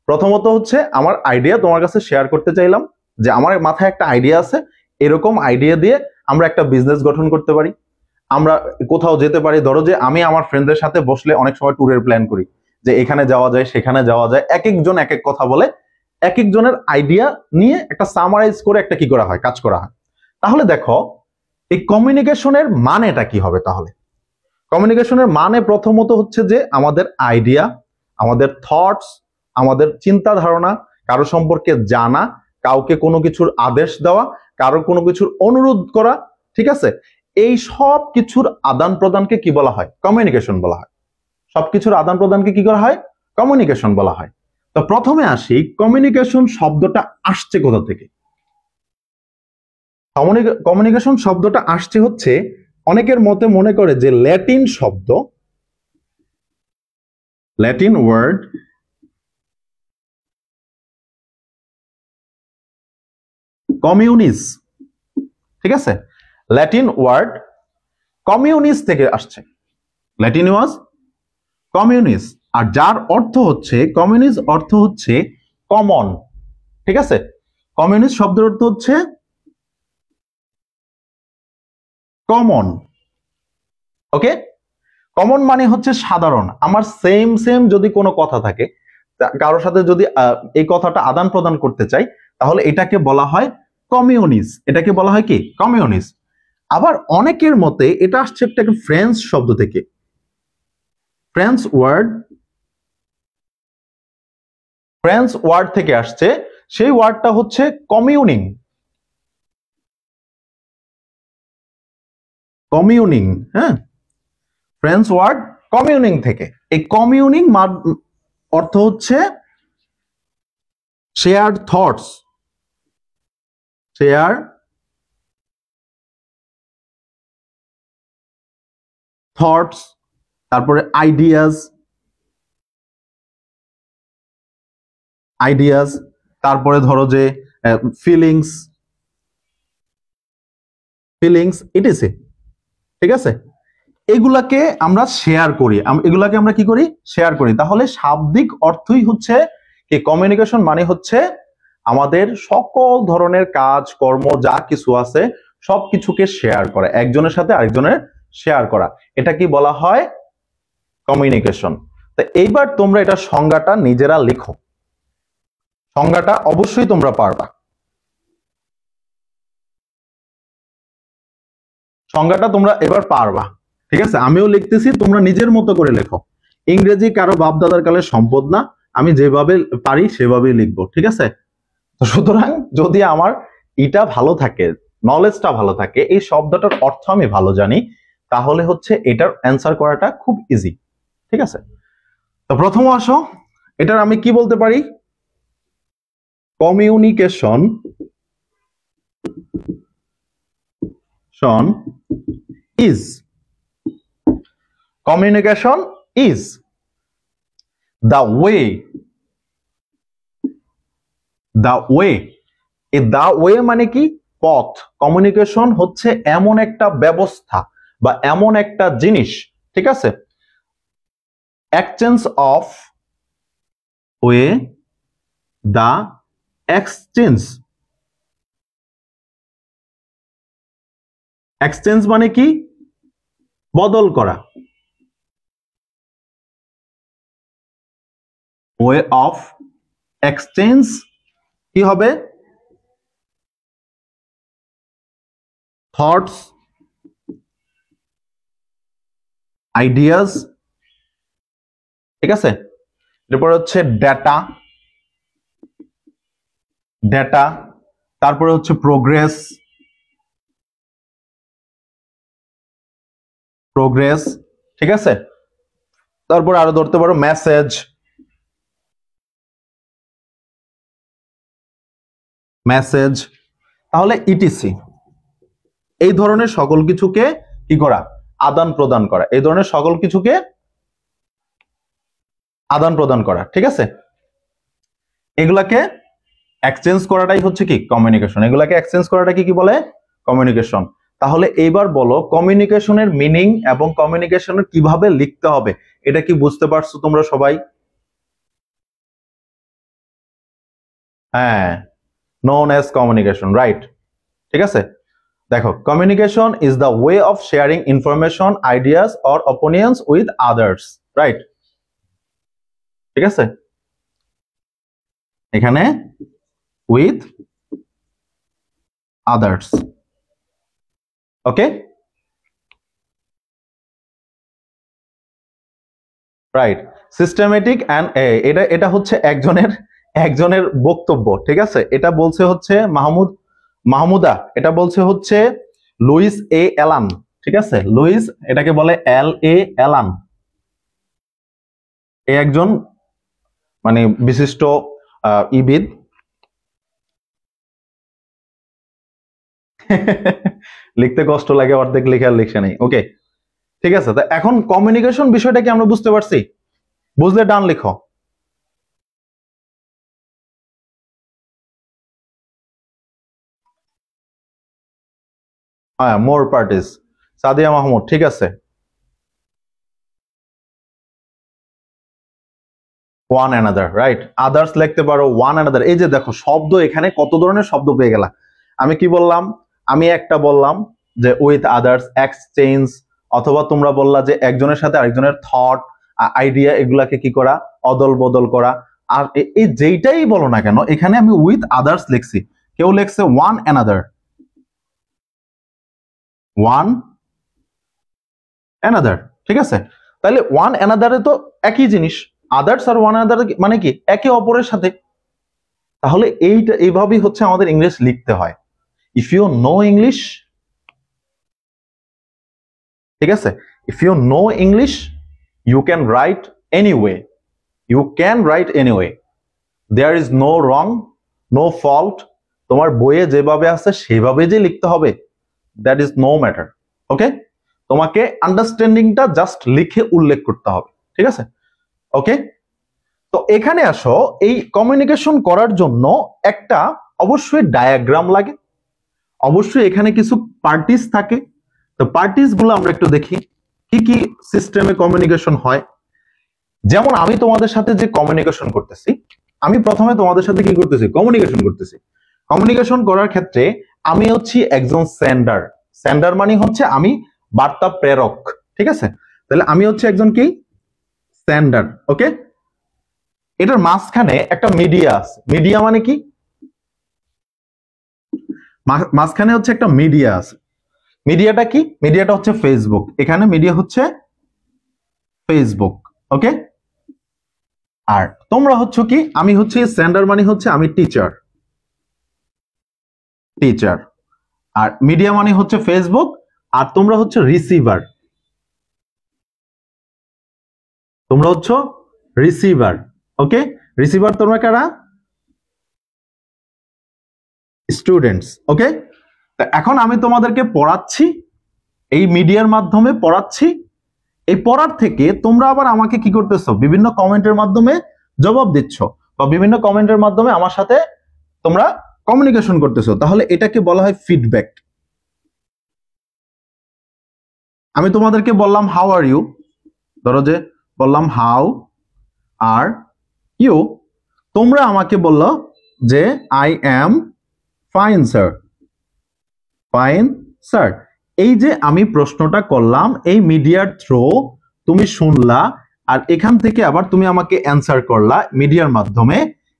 প্রথমত হচ্ছে আমার আইডিয়া তোমার কাছে শেয়ার করতে চাইলাম, যে আমার মাথায় একটা আইডিয়া আছে, এরকম আইডিয়া দিয়ে আমরা একটা বিজনেস গঠন করতে পারি, আমরা কোথাও যেতে পারি। ধরো যে আমি আমার ফ্রেন্ডদের সাথে বসলে অনেক সময় ট্যুরের প্ল্যান করি, যে এখানে যাওয়া যায় সেখানে যাওয়া যায়, এক একজন এক এক কথা বলে, এক একজনের আইডিয়া নিয়ে একটা সামারাইজ করে একটা কি করা হয়, কাজ করা হয়। তাহলে দেখো, এই কমিউনিকেশনের মানেটা কি হবে? তাহলে কমিউনিকেশনের মানে প্রথমত হচ্ছে যে আমাদের আইডিয়া, আমাদের থটস, আমাদের চিন্তা ধারণা, কারো সম্পর্কে জানা, কাউকে কোনো কিছুর আদেশ দেওয়া, কারো কোনো কিছুর অনুরোধ করা। ঠিক আছে, এই সব কিছুর আদান প্রদানকে কি বলা হয়? কমিউনিকেশন বলা হয়। সবকিছুর আদান প্রদানকে কি করা হয়? কমিউনিকেশন বলা হয়। তো প্রথমে আসি, কমিউনিকেশন শব্দটা আসছে কোথা থেকে? কমিউনিকেশন শব্দটা আসছে হচ্ছে, অনেকের মতে মনে করে যে ল্যাটিন শব্দ, ল্যাটিন ওয়ার্ড কমিউনিস, ঠিক আছে, ল্যাটিন ওয়ার্ড কমিউনিস থেকে আসছে, ল্যাটিন ওয়াজ কমিউনিস, আর যার অর্থ হচ্ছে কমিউনিস অর্থ হচ্ছে কমন, ঠিক আছে, কমিউনিস্ট শব্দের অর্থ হচ্ছে কমন। ওকে, কমন মানে হচ্ছে সাধারণ। আমার সেম সেম যদি কোনো কথা থাকে, কারোর সাথে যদি এই কথাটা আদান প্রদান করতে চাই, তাহলে এটাকে বলা হয় কমিউনিস্ট, এটাকে বলা হয় কি কমিউনিস্ট। আবার অনেকের মতে এটা আসছে একটা ফ্রেঞ্চ শব্দ থেকে, ফ্রেঞ্চ ওয়ার্ড থেকে আসছে, সেই ওয়ার্ডটা হচ্ছে কমিউনিং, কমিউনিং, হ্যাঁ, ফ্রেঞ্চ ওয়ার্ড কমিউনিং থেকে। এই কমিউনিং অর্থ হচ্ছে শেয়ার থটস, শেয়ার থটস, তারপরে আইডিয়াস, তারপরে ধরো যে ফিলিংস, ইটিসি, ঠিক আছে, এগুলাকে আমরা শেয়ার করি, এগুলাকে আমরা কি করি, শেয়ার করি। তাহলে শাব্দিক অর্থই হচ্ছে কি কমিউনিকেশন মানে হচ্ছে আমাদের সকল ধরনের কাজ কর্ম যা কিছু আছে সবকিছুকে শেয়ার করা, একজনের সাথে আরেকজনের শেয়ার করা, এটা কি বলা হয় কমিউনিকেশন। তো এইবার তোমরা এটা সংজ্ঞাটা নিজেরা লিখো, সংজ্ঞাটা অবশ্যই তোমরা পারবা, সংজ্ঞাটা তোমরা এবার পারবা, ঠিক আছে, আমিও লিখতেছি, তোমরা নিজের মতো করে লেখো। ইংরেজি কারো বাপদাদার কালের সম্পদ না, আমি যেভাবে পারি সেভাবেই লিখবো, ঠিক আছে। তো সুতরাং যদি আমার এটা ভালো থাকে, নলেজটা ভালো থাকে, এই শব্দটার অর্থ আমি ভালো জানি, তাহলে হচ্ছে এটার অ্যান্সার করাটা খুব ইজি, ঠিক আছে। তো প্রথম আসো, এটার আমি কি বলতে পারি, communication is, communication is the way, এই দা ওয়ে মানে কি পথ, কমিউনিকেশন হচ্ছে এমন একটা ব্যবস্থা বা এমন একটা জিনিস, ঠিক আছে, exchange of way, the exchange মানে কি বদল করা, ওয়ে অফ এক্সচেঞ্জ কি হবে থটস, আইডিয়াস, ঠিক আছে, এরপর হচ্ছে ডেটা, তারপরে হচ্ছে প্রোগ্রেস, ঠিক আছে, তারপর আরো ধরতে পারো মেসেজ, তাহলে ইটিসি, এই ধরনের সকল কিছুকে কি করা, আদান প্রদান করা, এই ধরনের সকল কিছুকে আদান প্রদান করা, ঠিক আছে, এগুলাকে এক্সচেঞ্জ করাটাই হচ্ছে কি কমিউনিকেশন, এগুলাকে এক্সচেঞ্জ করাটা কি বলে কমিউনিকেশন। তাহলে এইবার বলো কমিউনিকেশনের মিনিং এবং কমিউনিকেশনের কিভাবে লিখতে হবে, এটা কি বুঝতে পারছো তোমরা সবাই? হ্যাঁ, known as communication, রাইট, ঠিক আছে। দেখো, communication is the way of sharing information, ideas or opinions with others, right, ঠিক আছে, এখানে with others, okay, right, systematic and এটা হচ্ছে একজনের বক্তব্য, ঠিক আছে, এটা বলছে হচ্ছে মাহমুদা, এটা বলছে হচ্ছে লুইস এ অ্যালান, ঠিক আছে, লুইস, এটাকে বলে অ্যালান, এ একজন মানে বিশিষ্ট ইবিদ, লিখতে কষ্ট লাগে, অর্ধেক লেখা আর লেখা নেই। ওকে, ঠিক আছে। তা এখন কমিউনিকেশন বিষয়টা কি আমরা বুঝতে পারছি? বুঝলে ডান লিখো। হ্যাঁ, মোর পার্টিস, সাদিয়া মাহমুদ, ঠিক আছে। One another, right. আদার্স লিখতে পারো, ওয়ান অ্যানাদার। এই যে দেখো শব্দ, এখানে কত ধরনের শব্দ পেয়ে গেলা। আমি কি বললাম? আমি একটা বললাম যে উইথ আদার্স, এক্সচেঞ্জ, অথবা তোমরা বললা যে একজনের সাথে আরেকজনের থট, আইডিয়া, এগুলাকে কি করা, অদল বদল করা। আর এই যেইটাই বলো না কেন, এখানে আমি উইথ আদার্স লিখছি, কেউ লিখছে ওয়ান অ্যানাদার, ওয়ান অ্যানাদার, ঠিক আছে। তাহলে ওয়ান অ্যানাদারে তো একই জিনিস, আদার্স আর ওয়ান অ্যানাদার মানে কি, একে অপরের সাথে। তাহলে এইভাবেই হচ্ছে আমাদের ইংলিশ লিখতে হয়। ইফ ইউ নো ইংলিশ, ঠিক আছে, if you know English, you can write anyway, you can write anyway, there is no wrong, no fault. তোমার বইয়ে যেভাবে আছে সেভাবে যে লিখতে হবে, that is no matter. Okay, তোমাকে আন্ডারস্ট্যান্ডিংটা জাস্ট লিখে উল্লেখ করতে হবে, ঠিক আছে। ওকে, তো এখানে আসো, এই কমিউনিকেশন করার জন্য একটা অবশ্যই ডায়াগ্রাম লাগে, অবশ্যই এখানে কিছু পার্টিস থাকে। তো পার্টিস গুলো আমরা একটু দেখি, কি কি সিস্টেমে কমিউনিকেশন হয়। যেমন আমি তোমাদের সাথে যে কমিউনিকেশন করতেছি, আমি প্রথমে তোমাদের সাথে কি করতেছি, কমিউনিকেশন করতেছি। কমিউনিকেশন করার ক্ষেত্রে আমি হচ্ছি একজন সেন্ডার। সেন্ডার মানে হচ্ছে আমি বার্তা প্রেরক, ঠিক আছে। তাহলে আমি হচ্ছে একজন কি, সেন্ডার। ওকে, এটার মাঝখানে একটা মিডিয়া আছে। মিডিয়া মানে কি, মাঝখানে হচ্ছে একটা মিডিয়া আছে। মিডিয়াটা কি, মিডিয়াটা হচ্ছে ফেসবুক। এখানে মিডিয়া হচ্ছে ফেসবুক। ওকে, আর তোমরা হচ্ছে কি, আমি হচ্ছে সেন্ডার মানে হচ্ছে আমি টিচার, টিচার। আর মিডিয়া মানে হচ্ছে ফেসবুক, আর তোমরা হচ্ছে রিসিভার, তোমরা হচ্ছে রিসিভার। ওকে, রিসিভার তোমরা কারা, স্টুডেন্টস। ওকে, এখন আমি তোমাদেরকে পড়াচ্ছি, এই মিডিয়ার মাধ্যমে পড়াচ্ছি। এই পড়ার থেকে তোমরা আবার আমাকে কি করতেছো, বিভিন্ন কমেন্টের মাধ্যমে জবাব দিচ্ছ, বা বিভিন্ন কমেন্টের মাধ্যমে আমার সাথে তোমরা কমিউনিকেশন করতেছো। তাহলে এটাকে বলা হয় ফিডব্যাক। আমি তোমাদেরকে বললাম হাউ আর ইউ, ধরো যে বললাম হাউ আর ইউ, তোমরা আমাকে বললো যে I am fine sir, fine sir. এই যে আমি প্রশ্নটা করলাম, এই মিডিয়ার থ্রু তুমি শুনলা, আর এখান থেকে আবার তুমি আমাকে অ্যান্সার করলা মিডিয়ার মাধ্যমে।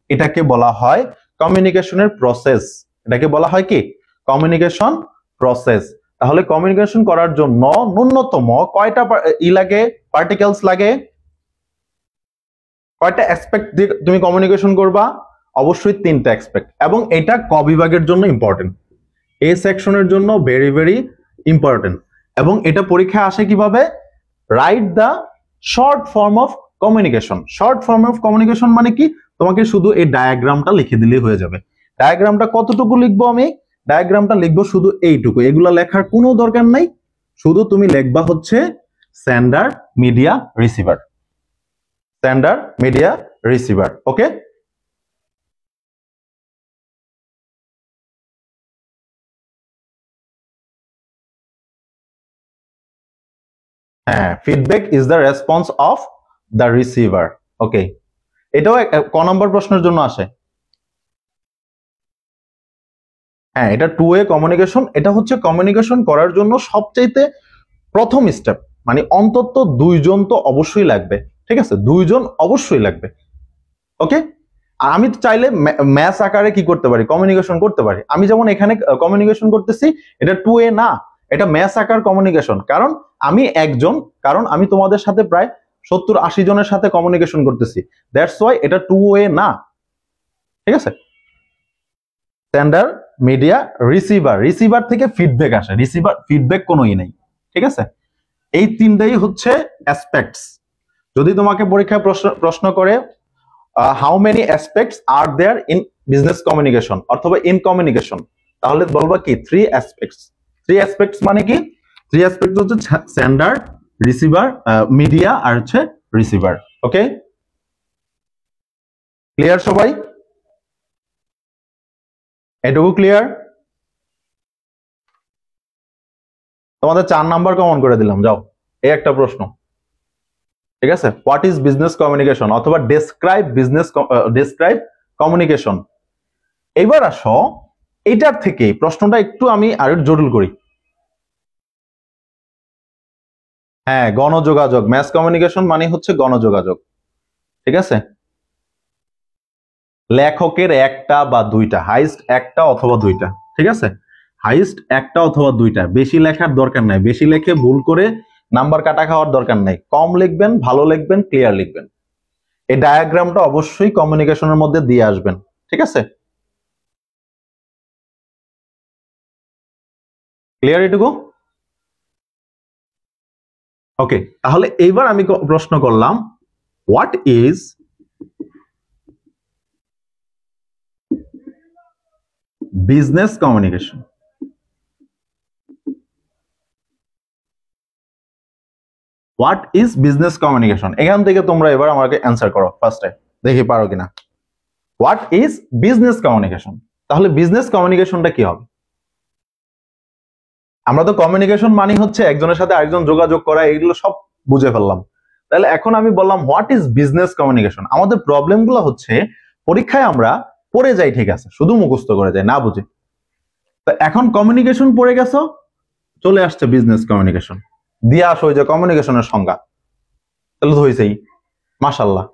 এটাকে বলা হয় কমিউনিকেশনের প্রসেস। এটাকে বলা হয় কি, কমিউনিকেশন প্রসেস। তাহলে কমিউনিকেশন করার জন্য ন্যূনতম কয়টা লাগে, পার্টিকেলস লাগে, কয়টা অ্যাসপেক্ট দিয়ে তুমি কমিউনিকেশন করবা? অবশ্যই তিনটা অ্যাসপেক্ট। এবং এটা ক বিভাগের জন্য ইম্পর্টেন্ট, এ সেকশনের জন্য ভেরি ভেরি ইম্পর্টেন্ট। এবং এটা পরীক্ষায় আসে কিভাবে, write the short form of communication. Short form of communication মানে কি, তোমাকে শুধু এই ডায়াগ্রামটা লিখে দিলেই হয়ে যাবে। ডায়াগ্রামটা কতটুকু লিখবো আমি, ডায়াগ্রামটা লিখবো শুধু এইটুকু, এগুলা লেখার কোনো দরকার নাই। শুধু তুমি লিখবা হচ্ছে sender, media, receiver, sender, media, receiver. Okay, হ্যাঁ, feedback is the response of the receiver. Okay, এটাও ক নম্বর প্রশ্নের জন্য আসে। হ্যাঁ, এটা টু ওয়ে কমিউনিকেশন। এটা হচ্ছে কমিউনিকেশন করার জন্য সবচাইতে প্রথম স্টেপ, মানে অন্তত দুইজন তো অবশ্যই লাগবে, ঠিক আছে, দুইজন অবশ্যই লাগবে। ওকে, আর আমি চাইলে ম্যাথ আকারে কি করতে পারি, কমিউনিকেশন করতে পারি। আমি যেমন এখানে কমিউনিকেশন করতেছি, এটা টু ওয়ে না, এটা ম্যাথ আকার কমিউনিকেশন। কারণ আমি একজন, কারণ আমি তোমাদের সাথে প্রায় 70-80 জনের সাথে কমিউনিকেশন করতেছি, দ্যাটস ওয়াই এটা টু ওয়ে না, ঠিক আছে। Sender, media, receiver. রিসিভার থেকে ফিডব্যাক আসে, রিসিভার ফিডব্যাক কোনোই নেই, ঠিক আছে। এই তিনটাই হচ্ছে অ্যাসপেক্টস। যদি তোমাকে পরীক্ষায় প্রশ্ন করে how many aspects are there in business communication অথবা ইন কমিউনিকেশন, তাহলে বলবা কি থ্রি অ্যাসপেক্টস। থ্রি অ্যাসপেক্টস মানে কি? থ্রি অ্যাসপেক্টস হচ্ছে সেন্ডার, রিসিভার, মিডিয়া আর হচ্ছে রিসিভার। ওকে, ক্লিয়ার সবাই? এটুকু ক্লিয়ার? তোমাদের 4 নাম্বার কমন করে দিলাম, যাও। এই একটা প্রশ্ন, ঠিক আছে? হোয়াট ইজ বিজনেস কমিউনিকেশন অথবা ডেসক্রাইব কমিউনিকেশন। এবার আসো এটার থেকে প্রশ্নটা একটু আমি আরো জটিল করি। হ্যাঁ, গণযোগাযোগ, ম্যাস কমিউনিকেশন মানে হচ্ছে গণযোগাযোগ, ঠিক আছে? লেখকের একটা বা দুইটা, হাইস্ট একটা অথবা দুইটা, ঠিক আছে? হাইস্ট একটা অথবা দুইটা, বেশি লেখার দরকার নাই। বেশি লেখে ভুল করে নাম্বার কাটা খাওয়ার দরকার নাই। কম লিখবেন, ভালো লিখবেন, ক্লিয়ার লিখবেন। এই ডায়াগ্রামটা অবশ্যই কমিউনিকেশনের মধ্যে দিয়ে আসবেন, ঠিক আছে? ক্লিয়ার এটুকু? ওকে, তাহলে এইবার আমি প্রশ্ন করলাম, what is business communication? What is business communication? এখান থেকে তোমরা এবার আমাকে অ্যান্সার করো ফার্স্টে, দেখি পারো কিনা। What is business communication? তাহলে বিজনেস কমিউনিকেশনটা কি হবে? আমরা তো কমিউনিকেশন মানে হচ্ছে একজনের সাথে আরেকজন যোগাযোগ করা, এগুলো সব বুঝে ফেললাম। তাহলে এখন আমি বললাম হোয়াট ইজ বিজনেস কমিউনিকেশন। আমাদের প্রবলেমগুলো হচ্ছে পরীক্ষায় আমরা পড়ে যাই, ঠিক আছে, শুধু মুখস্থ করে যাই, না বুঝে। তো এখন কমিউনিকেশন পড়ে গেছো, চলে আসছে বিজনেস কমিউনিকেশন, দিয়ে আসো ওই যে কমিউনিকেশনের সংজ্ঞা, তাহলে তো হয়েছেই, মাশাল্লাহ,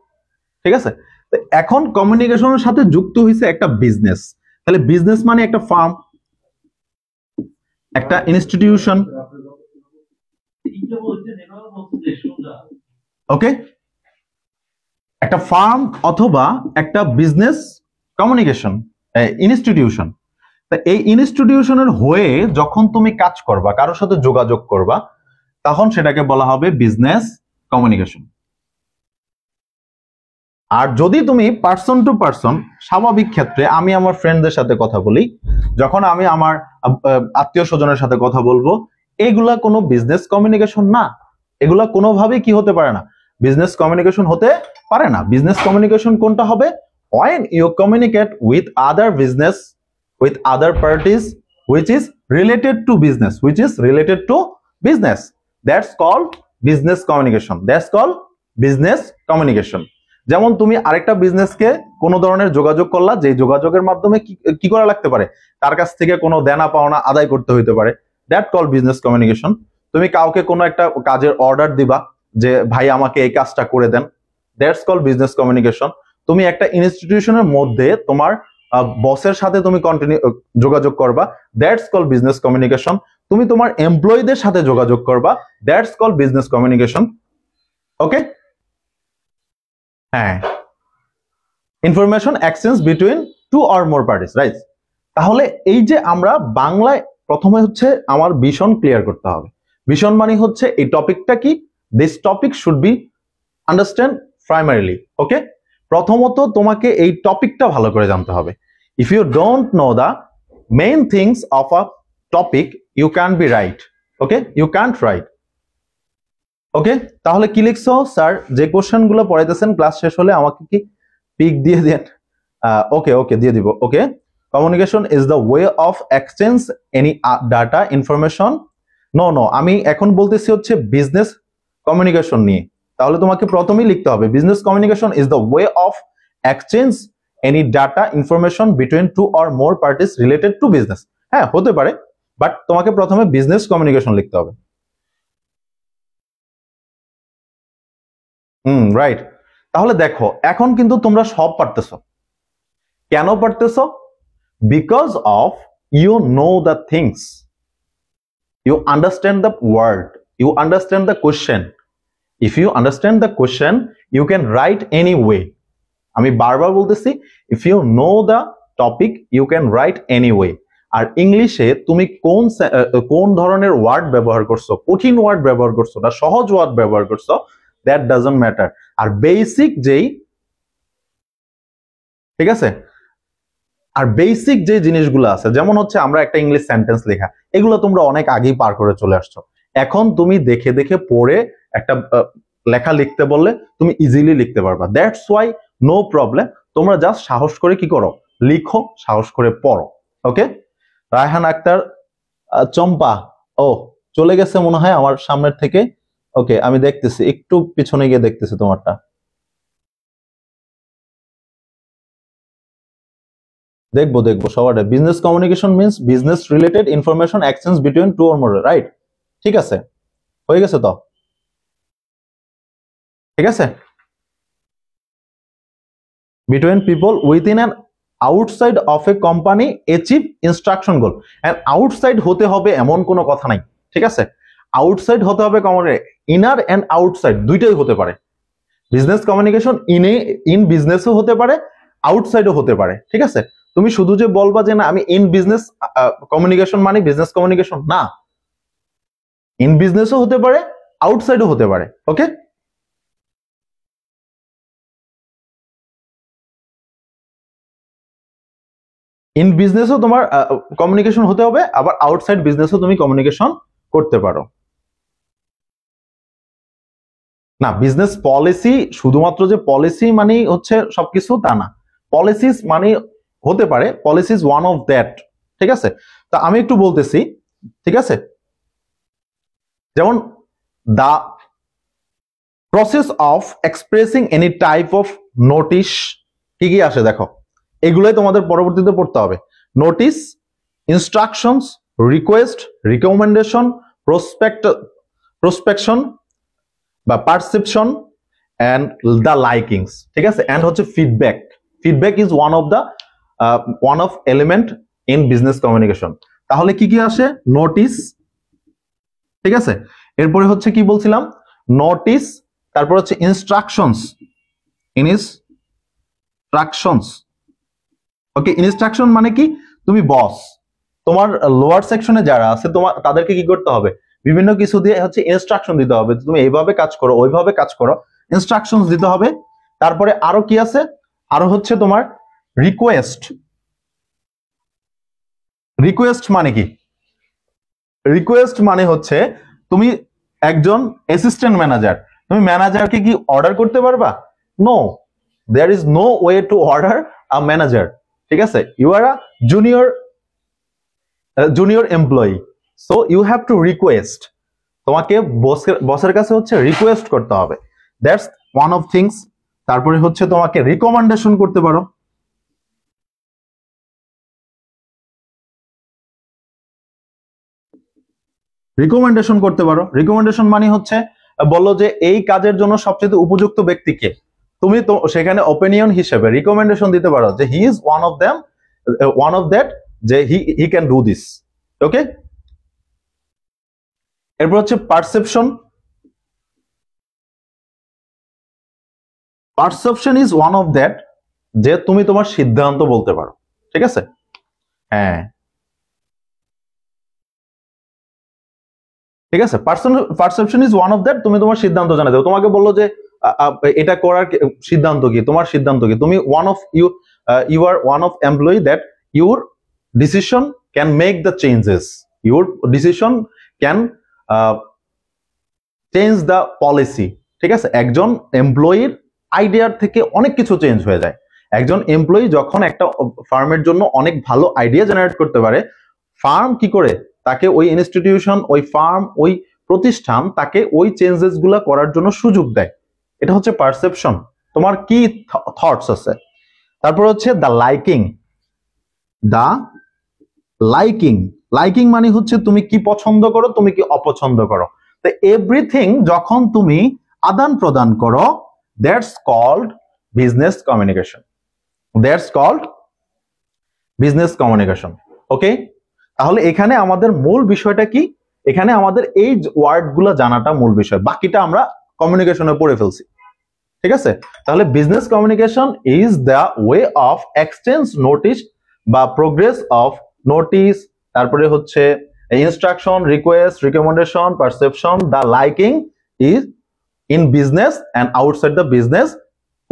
ঠিক আছে? তো এখন কমিউনিকেশনের সাথে যুক্ত হয়েছে একটা বিজনেস। তাহলে বিজনেস মানে একটা ফার্ম, একটা ইনস্টিটিউশন, ওকে? একটা ফার্ম অথবা একটা বিজনেস কমিউনিকেশন ইনস্টিটিউশন। তা এই ইনস্টিটিউশনের হয়ে যখন তুমি কাজ করবা, কারোর সাথে যোগাযোগ করবা, তখন সেটাকে বলা হবে বিজনেস কমিউনিকেশন। আর যদি তুমি পার্সন টু পার্সন, স্বাভাবিক ক্ষেত্রে আমি আমার ফ্রেন্ডদের সাথে কথা বলি, যখন আমি আমার আত্মীয় স্বজনের সাথে কথা বলবো, এগুলা কোনো বিজনেস কমিউনিকেশন না। এগুলা কোনোভাবেই কি হতে পারে না, বিজনেস কমিউনিকেশন হতে পারে না। বিজনেস কমিউনিকেশন কোনটা হবে? when you communicate with other business, with other parties which is related to business, which is related to business, that's called business communication, that's called business communication। যেমন তুমি আরেকটা বিজনেসকে কোনো ধরনের যোগাযোগ করলা, যে যোগাযোগের মাধ্যমে কি করা লাগতে পারে, তার কাছ থেকে কোনো দেনা পাওনা আদায় করতে হইতে পারে, দ্যাট কল বিজনেস কমিউনিকেশন। তুমি কাউকে কোনো একটা কাজের অর্ডার দিবা যে ভাই আমাকে এই কাজটা করে দেন, দ্যাটস কল বিজনেস কমিউনিকেশন। তুমি একটা ইনস্টিটিউশনের মধ্যে তোমার বসের সাথে তুমি যোগাযোগ করবা, দ্যাটস কল বিজনেস কমিউনিকেশন। তুমি তোমার এমপ্লয়ীদের সাথে যোগাযোগ করবা, that's call business communication. Okay, হ্যাঁ, information exchange between two or more parties, right? তাহলে এই যে আমরা বাংলায় প্রথমে হচ্ছে আমার ভিশন ক্লিয়ার করতে হবে। ভিশন মানে হচ্ছে এই টপিকটা কি, this topic should be understand primarily. Okay, প্রথমত তোমাকে এই টপিকটা ভালো করে জানতে হবে। If you don't know the main things of a topic, you can be write. Okay, you can't write. Okay, তাহলে কি লিখছো স্যার? যে কোশ্চেনগুলো পড়াইতেছেন ক্লাস শেষ হলে আমাকে কি পিক দিয়ে দেন? ওকে ওকে, দিয়ে দিব। Okay, communication is the way of exchange any data information. No, আমি এখন বলতেছি হচ্ছে বিজনেস কমিউনিকেশন নিয়ে। তাহলে তোমাকে প্রথমেই লিখতে হবে business communication is the way of exchange any data information between two or more parties related to business. হ্যাঁ, হতে পারে, বাট তোমাকে প্রথমে বিজনেস কমিউনিকেশন লিখতে হবে। রাইট। তাহলে দেখো এখন কিন্তু তোমরা সব পারতেছো। কেন পারতেছো? Because of you know the things, you understand the word, you understand the question. If you understand the question you can write any way. আমি বারবার বলতেছি, if you know the topic you can write any way. আর ইংলিশে তুমি কোন ধরনের word ব্যবহার করছো, কঠিন ওয়ার্ড ব্যবহার করছো না সহজ ওয়ার্ড ব্যবহার করছো, দ্যাট ডাজন্ট ম্যাটার। আর বেসিক যেই, ঠিক আছে, আর বেসিক যে জিনিসগুলো আছে, যেমন হচ্ছে আমরা একটা ইংলিশ সেন্টেন্স লেখা, এগুলো তোমরা অনেক আগেই পার করে চলে আসছো। এখন তুমি দেখে দেখে পড়ে একটা লেখা লিখতে বললে তুমি ইজিলি লিখতে পারবা। দ্যাটস ওয়াই নো প্রবলেম, তোমরা জাস্ট সাহস করে কি করো, লিখো, সাহস করে পড়ো। ওকে, রায়হান আক্তার, চম্পা, ও চলে গেছে মনে হয় আমার সামনের থেকে। ওকে, আমি দেখতেছি, একটু পিছনে গিয়ে দেখতেছি তোমারটা। দেখবো দেখবো সবার। Business communication means business related information exchange between two or more, right? ঠিক আছে, হয়ে গেছে তো? ঠিক আছে, between people within and outside of a company achieve instruction goal. And outside হতে হবে এমন কোনো কথা নাই, ঠিক আছে? আউটসাইড হতে হবে কোম্পানি, ইনার অ্যান্ড আউটসাইড দুইটাই হতে পারে। বিজনেস কমিউনিকেশন ইন বিজনেসও হতে পারে, আউটসাইডও হতে পারে, ঠিক আছে? তুমি শুধু যে বলবা যে না আমি ইন বিজনেস কমিউনিকেশন মানে বিজনেস কমিউনিকেশন, না, ইন বিজনেসও হতে পারে, আউটসাইডও হতে পারে। ওকে, ইন বিজনেসও তোমার কমিউনিকেশন হতে হবে, আবার আউটসাইড বিজনেসও তুমি কমিউনিকেশন করতে পারো। না, বিজনেস পলিসি শুধুমাত্র যে পলিসি মানে হচ্ছে সবকিছু তা না, পলিসিস মানে হতে পারে, পলিসিস ওয়ান অফ দ্যাট, ঠিক আছে? তা আমি একটু বলতেছি, ঠিক আছে? যেমন the process of expressing any type of notice, কি কি আসে দেখো, এগুলোই তোমাদের পরবর্তীতে পড়তে হবে। Notice, instructions, request, recommendation, prospection বা পারসেপশন অ্যান্ড দ্য লাইকিংস, ঠিক আছে? অ্যান্ড হচ্ছে feedback. Feedback is one of element in business communication. তাহলে কি কি আসে? নোটিস, ঠিক আছে? এরপরে হচ্ছে কি বলছিলাম, নোটিস, তারপর হচ্ছে ইনস্ট্রাকশনস, ইনস্ট্রাকশনস। ওকে, ইনস্ট্রাকশন মানে কি, তুমি বস, তোমার লোয়ার সেকশনে যারা আছে তোমার তাদেরকে কি করতে হবে, বিভিন্ন কিছু দিয়ে হচ্ছে ইনস্ট্রাকশন দিতে হবে, তুমি এইভাবে কাজ করো, ওইভাবে কাজ করো, ইনস্ট্রাকশনস দিতে হবে। তারপরে আরো কি আছে, আরো হচ্ছে তোমার রিকোয়েস্ট। রিকোয়েস্ট মানে কি? রিকোয়েস্ট মানে হচ্ছে তুমি একজন অ্যাসিস্ট্যান্ট ম্যানেজার, তুমি ম্যানেজারকে কি অর্ডার করতে পারবা? No, there is no way to order a manager, ঠিক আছে? You are a junior employee, so you have to request, তোমাকে বসের কাছে হচ্ছে রিকোয়েস্ট করতে হবে, দ্যাটস ওয়ান অফ থিংস। তারপরে হচ্ছে তোমাকে রিকমেন্ডেশন করতে পারো, রিকমেন্ডেশন করতে পারো। রিকমেন্ডেশন মানে হচ্ছে বললো যে এই কাজের জন্য সবচেয়ে উপযুক্ত ব্যক্তিকে, তুমি তো সেখানে ওপিনিয়ন হিসেবে রিকমেন্ডেশন দিতে পারো যে he is one of them, one of that, যে হি ক্যান ডু দিস। ওকে, এরপর হচ্ছে perception. Perception is one of that, যে তুমি তোমার সিদ্ধান্ত বলতে পারো, ঠিক আছে? হ্যাঁ, ঠিক আছে, perception is one of that, তুমি তোমার সিদ্ধান্ত জানাতে হবে। তোমাকে বললো যে এটা করার সিদ্ধান্ত কি, তোমার সিদ্ধান্ত কি, তুমি one of you are one of employee that your decision can make the changes, your decision can change the policy, ঠিক আছে? একজন এমপ্লয়ির আইডিয়ার থেকে অনেক কিছু চেঞ্জ হয়ে যায়। একজন এমপ্লয়ি যখন একটা ফার্মের জন্য অনেক ভালো আইডিয়া জেনারেট করতে পারে, ফার্ম কি করে তাকে, ওই ইনস্টিটিউশন, ওই ফার্ম, ওই প্রতিষ্ঠান তাকে ওই চেঞ্জেস গুলা করার জন্য সুযোগ দেয়। এটা হচ্ছে পারসেপশন। তোমার কি থটস আছে? তারপর হচ্ছে the liking. The liking, liking মানে হচ্ছে তুমি কি পছন্দ করো, তুমি কি অপছন্দ করো। তো এভরিথিং যখন তুমি আদান প্রদান করো, that's called business communication, that's called business communication. Okay, তাহলে এখানে আমাদের মূল বিষয়টা কি, এখানে আমাদের এই ওয়ার্ড গুলো জানাটা মূল বিষয়, বাকিটা আমরা কমিউনিকেশনে পড়ে ফেলছি, ঠিক আছে? তাহলে business communication is the way of exchange notice বা প্রোগ্রেস অফ নোটিশ, তারপরে হচ্ছে instruction, request, recommendation, perception, the liking is in business and outside the business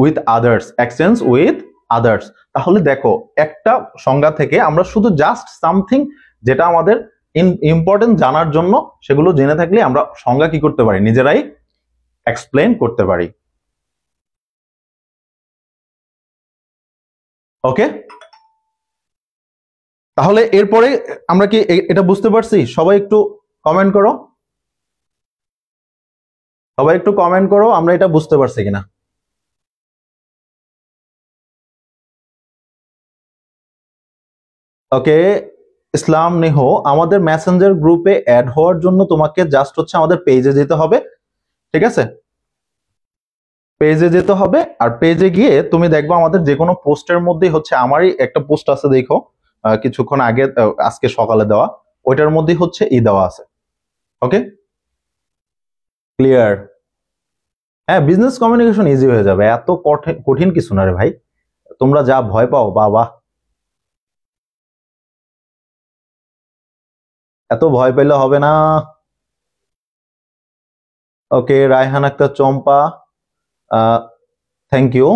with others, exchange with others. তাহলে দেখো একটা সংজ্ঞা থেকে আমরা শুধু জাস্ট সামথিং যেটা আমাদের ইম্পর্টেন্ট জানার জন্য সেগুলো জেনে থাকলে আমরা সংজ্ঞা কি করতে পারি, নিজেরাই এক্সপ্লেন করতে পারি। ওকে, তাহলে এরপরে আমরা কি এটা বুঝতে পারছি? সবাই একটু কমেন্ট করো, সবাই একটু কমেন্ট করো আমরা এটা বুঝতে পারছি কিনা। ওকে, ইসলাম নেহ, আমাদের মেসেঞ্জার গ্রুপে অ্যাড হওয়ার জন্য তোমাকে জাস্ট হচ্ছে আমাদের পেজে যেতে হবে, ঠিক আছে? পেজে যেতে হবে, আর পেজে গিয়ে তুমি দেখবো আমাদের যে কোনো পোস্টের মধ্যেই হচ্ছে, আমারই একটা পোস্ট আছে দেখো কিছুক্ষণ আগে, আজকে সকালে দেওয়া, ওইটার মধ্যেই হচ্ছে দেওয়া আছে। ওকে, ক্লিয়ার? হ্যাঁ, বিজনেস কমিউনিকেশন ইজি হয়ে যাবে, এত কঠিন কিছু না রে ভাই, তোমরা যা ভয় পাও বাবা, এত ভয় পেলে হবে না। ওকে, রায়হান আক্তার চম্পা, থ্যাংক ইউ।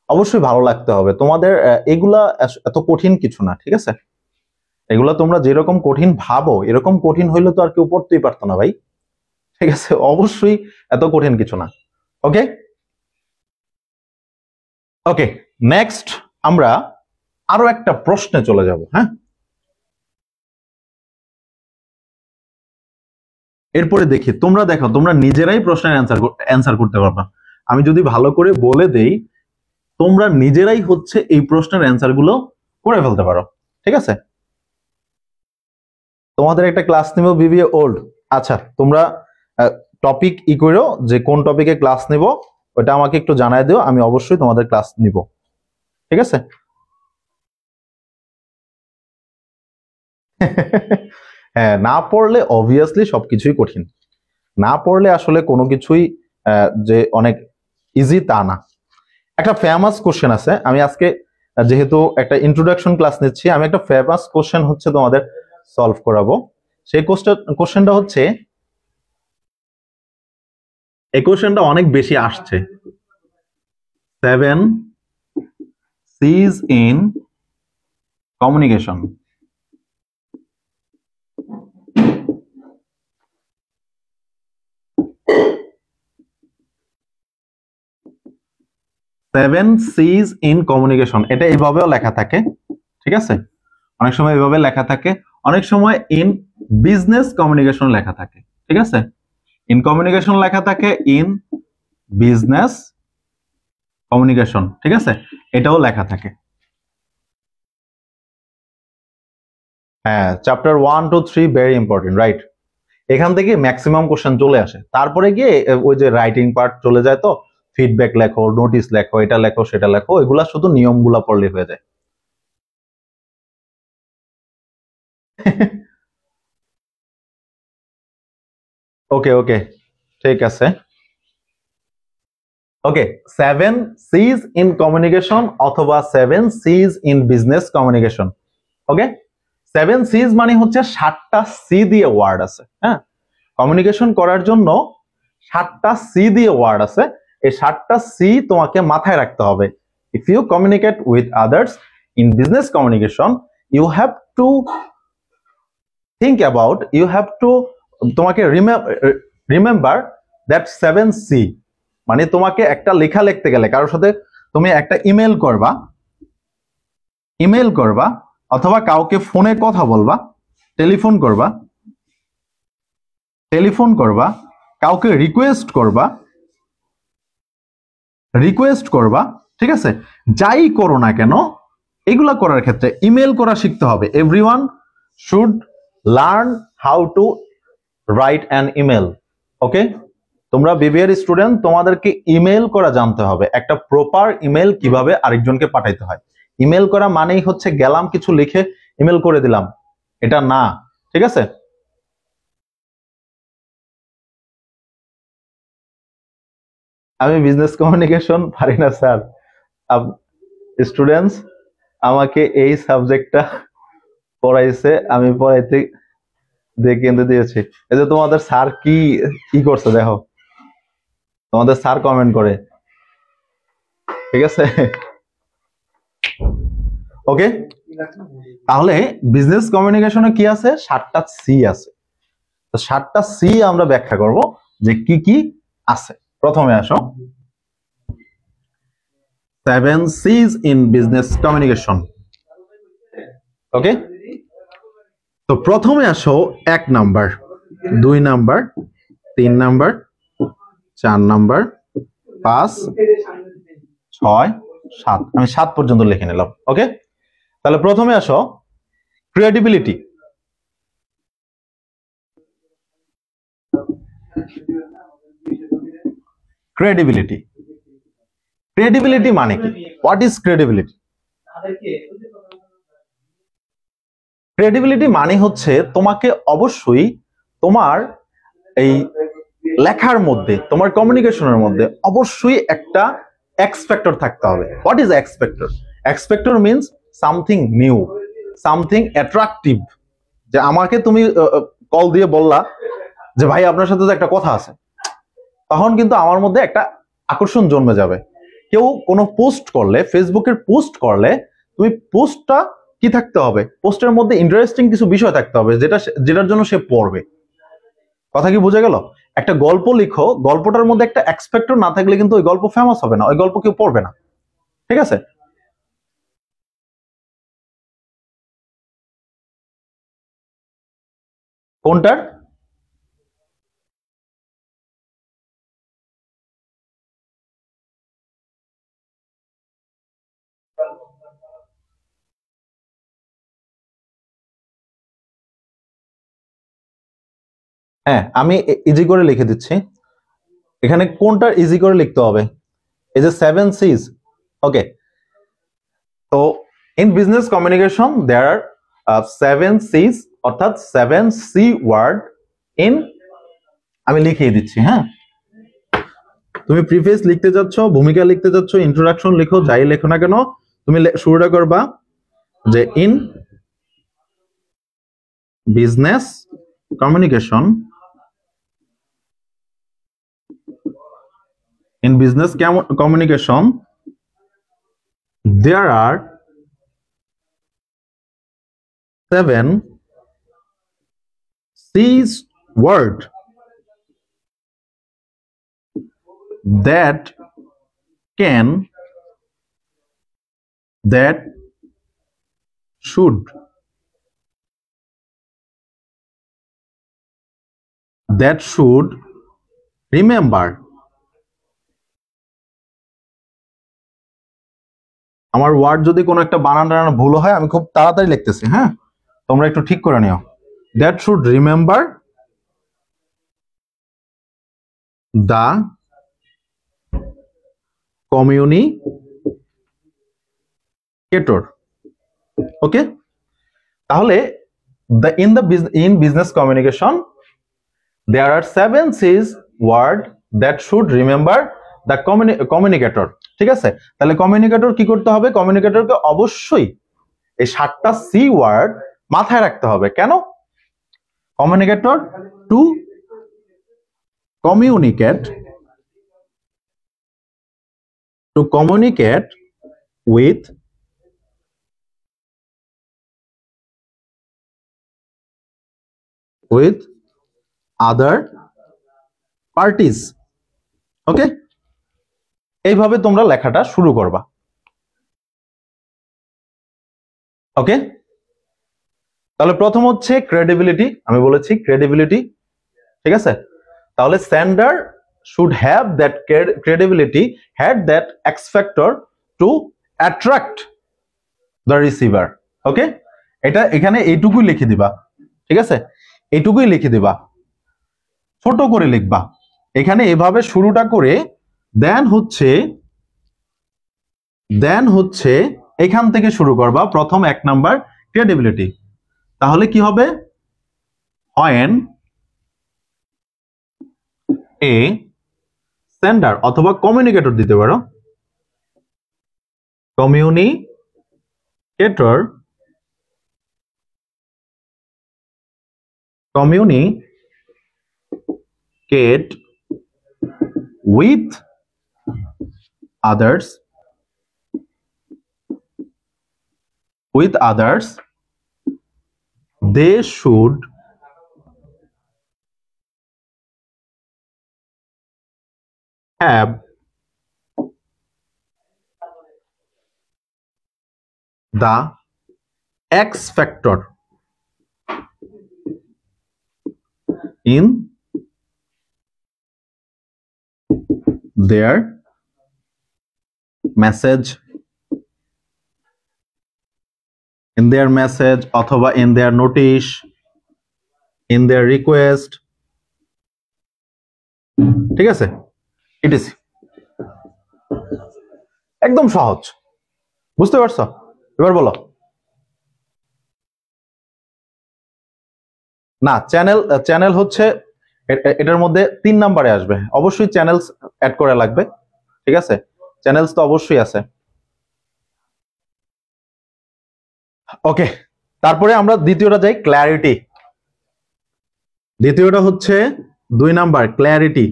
অবশ্যই ভালো লাগতে হবে তোমাদের, এগুলা এত কঠিন কিছু না, ঠিক আছে? এগুলা তোমরা যেরকম কঠিন ভাবো এরকম কঠিন হইলে তো আর কেউ পড়তেই পারতো না ভাই, ঠিক আছে? অবশ্যই এত কঠিন কিছু না। ওকে ওকে, নেক্সট আমরা আরো একটা প্রশ্নে চলে যাব। হ্যাঁ, এরপরে দেখি, তোমরা দেখো তোমরা নিজেরাই প্রশ্নের অ্যান্সার করতে পারবা। আমি যদি ভালো করে বলে দেই, তোমরা নিজেরাই হচ্ছে এই প্রশ্নের অ্যান্সার গুলো করে ফেলতে পারো, ঠিক আছে? তোমাদের একটা ক্লাস নিব বিবিএ ওল্ড। আচ্ছা, তোমরা টপিক করো যে কোন টপিকে ক্লাস নিব, ওটা আমাকে একটু জানাই দিও, আমি অবশ্যই তোমাদের ক্লাস নিব, ঠিক আছে? হ্যাঁ, না পড়লে অবভিয়াসলি সবকিছুই কঠিন, না পড়লে আসলে কোনো কিছুই যে অনেক ইজি তা না। একটা ফেমাস কোশ্চেন আছে, আমি আজকে যেহেতু একটা ইন্ট্রোডাকশন ক্লাস নিচ্ছি, আমি একটা ফেমাস কোশ্চেন হচ্ছে তোমাদের সলভ করাবো। সেই কোশ্চেনটা হচ্ছে, এই কোশ্চেনটা অনেক বেশি আসছে, 7 C's in communication। 7 C's in communication, এটা এইভাবেও লেখা থাকে, ঠিক আছে? অনেক সময় এইভাবে লেখা থাকে, অনেক সময় ইন বিজনেস কমিউনিকেশন লেখা থাকে, ঠিক আছে? ইন কমিউনিকেশন লেখা থাকে, ইন বিজনেস কমিউনিকেশন, ঠিক আছে? এটাও লেখা থাকে। হ্যাঁ, chapter 1 to 3 very important, right? এখান থেকে ম্যাক্সিমাম কোশ্চেন চলে আসে, তারপরে গিয়ে ওই যে রাইটিং পার্ট চলে যায়, তো ফিডব্যাক লেখো, নোটিস লেখো, এটা লেখো সেটা লেখো, এগুলা শুধু নিয়মগুলা পড়লে হয়ে যায়। ওকে ওকে, ঠিক আছে। ওকে, 7 C's in communication অথবা 7 C's in business communication। Okay, 7 C's মানে হচ্ছে 7টা সি দিয়ে ওয়ার্ড আছে। হ্যাঁ, কমিউনিকেশন করার জন্য 7টা সি দিয়ে ওয়ার্ড আছে, এই 7টা সি তোমাকে মাথায় রাখতে হবে। If you communicate with others in business communication, you have to think about, you have to, তোমাকে রিমেম্বার দ্যাট 7 সি। মানে তোমাকে একটা লেখা লিখতে গেলে, কারোর সাথে তুমি একটা ইমেল করবা অথবা কাউকে ফোনে কথা বলবা, টেলিফোন করবা, কাউকে রিকোয়েস্ট করবা, ঠিক আছে? যাই করো না কেন, এগুলা করার ক্ষেত্রে ইমেল করা শিখতে হবে। Everyone should learn how to write an email. Okay, তোমরা বিবিএর স্টুডেন্ট, তোমাদেরকে ইমেল করা জানতে হবে, একটা প্রপার ইমেল কিভাবে আরেকজনকে পাঠাইতে হয়। ইমেল করা মানেই হচ্ছে গেলাম কিছু লিখে ইমেল করে দিলাম, এটা না, ঠিক আছে? আমি বিজনেস কমিউনিকেশন পারি না স্যার, স্টুডেন্টস আমাকে এই সাবজেক্টটা পড়াইছে, আমি পড়াইতে দিয়ে কেন্দ্রে দিয়েছি। এই যে তোমাদের স্যার কি কি করছে দেখো, তোমাদের স্যার কমেন্ট করে, ঠিক আছে? ওকে, তাহলে বিজনেস কমিউনিকেশনে কি আছে? 7টা সি আছে। তো 7টা সি আমরা ব্যাখ্যা করব যে কি কি আছে। প্রথমে আসো 7 C's in business communication. ওকে, তো প্রথমে আসো 1 নাম্বার, 2 নাম্বার, 3 নাম্বার, 4 নাম্বার, 5, 6, 7। আমি 7 পর্যন্ত লিখে নিলাম। ওকে, তাহলে প্রথমে আসো ক্রেডিবিলিটি। ক্রেডিবিলিটি, ক্রেডিবিলিটি মানে কি? What is credibility? ক্রেডিবিলিটি মানে হচ্ছে তোমাকে অবশ্যই তোমার এই লেখার মধ্যে, তোমার কমিউনিকেশনের মধ্যে অবশ্যই একটা এক্স ফ্যাক্টর থাকতে হবে। What is x factor? X factor means something new, something attractive. যে আমাকে তুমি কল দিয়ে বললা যে ভাই আপনার সাথে তো একটা কথা আছে, তখন কিন্তু আমার মধ্যে একটা আকর্ষণ জন্মে যাবে। কেউ কোনো পোস্ট করলে, ফেসবুকের পোস্ট করলে, তুমি পোস্টটা কি থাকতে হবে? পোস্টের মধ্যে ইন্টারেস্টিং কিছু বিষয় থাকতে হবে যেটার জন্য সে পড়বে। কথা কি বুঝে গেল? একটা গল্প লিখো, গল্পটার মধ্যে একটা এক্সপেক্টর না থাকলে কিন্তু ওই গল্প ফেমাস হবে না, ওই গল্প কেউ পড়বে না। ঠিক আছে? কোনটার? হ্যাঁ, আমি ইজি করে লিখে দিচ্ছি। এখানে কোনটার ইজি করে লিখতে হবে? এই যে 7 C's। ওকে, তো in business communication there are 7 C's, অর্থাৎ 7 সি ওয়ার্ড ইন, আমি লিখিয়ে দিচ্ছি। হ্যাঁ, তুমি প্রিফেস লিখতে যাচ্ছ, ভূমিকা লিখতে যাচ্ছ, ইন্ট্রোডাকশন লিখো, যাই লেখো না কেন, তুমি শুরুটা করবা যে in business communication, in business communication there are 7 C's word that can, that should, that should remember। আমার ওয়ার্ড যদি কোনো একটা বানান টানান ভুল হয়, আমি খুব তাড়াতাড়ি লিখতেছি, হ্যাঁ, তোমরা একটু ঠিক করে নিও। That should remember the communicator. Okay, তাহলে in business communication there are 7 C's word that should remember the communicator। ঠিক আছে? তাহলে কমিউনিকেটর কি করতে হবে? কমিউনিকেটরকে অবশ্যই এই 7টা সি ওয়ার্ড মাথায় রাখতে হবে। কেন? Communicator to communicate, to communicate with other parties। Okay, এইভাবে তোমরা লেখাটা শুরু করবা। ওকে, তাহলে প্রথম হচ্ছে ক্রেডিবিলিটি। আমি বলেছি ক্রেডিবিলিটি, ঠিক আছে? তাহলে sender should have that credibility, had that X factor to attract the receiver। ওকে, এটা এখানে এইটুকুই লিখে দিবা। ঠিক আছে, এইটুকুই লিখে দিবা, ছোট করে লিখবা। এখানে এভাবে শুরুটা করে দেন হচ্ছে এখান থেকে শুরু করবা। প্রথম 1 নাম্বার ক্রেডিবিলিটি। তাহলে কি হবে? when a সেন্ডার অথবা কমিউনিকেটর দিতে পারো, communicate with others with others, they should have the X factor in their message, অথবা in their notice, in their request, ঠিক আছে, etc. একদম সহজ, বুঝতে পারছো? এবার বলো। না, চ্যানেল হচ্ছে এটার মধ্যে 3 নম্বরে আসবে, অবশ্যই চ্যানেলস অ্যাড করা লাগবে, ঠিক আছে, চ্যানেলস তো অবশ্যই আছে। ওকে, তারপরে আমরা দ্বিতীয়টা যাই, ক্ল্যারিটি। দ্বিতীয়টা হচ্ছে 2 number, clarity.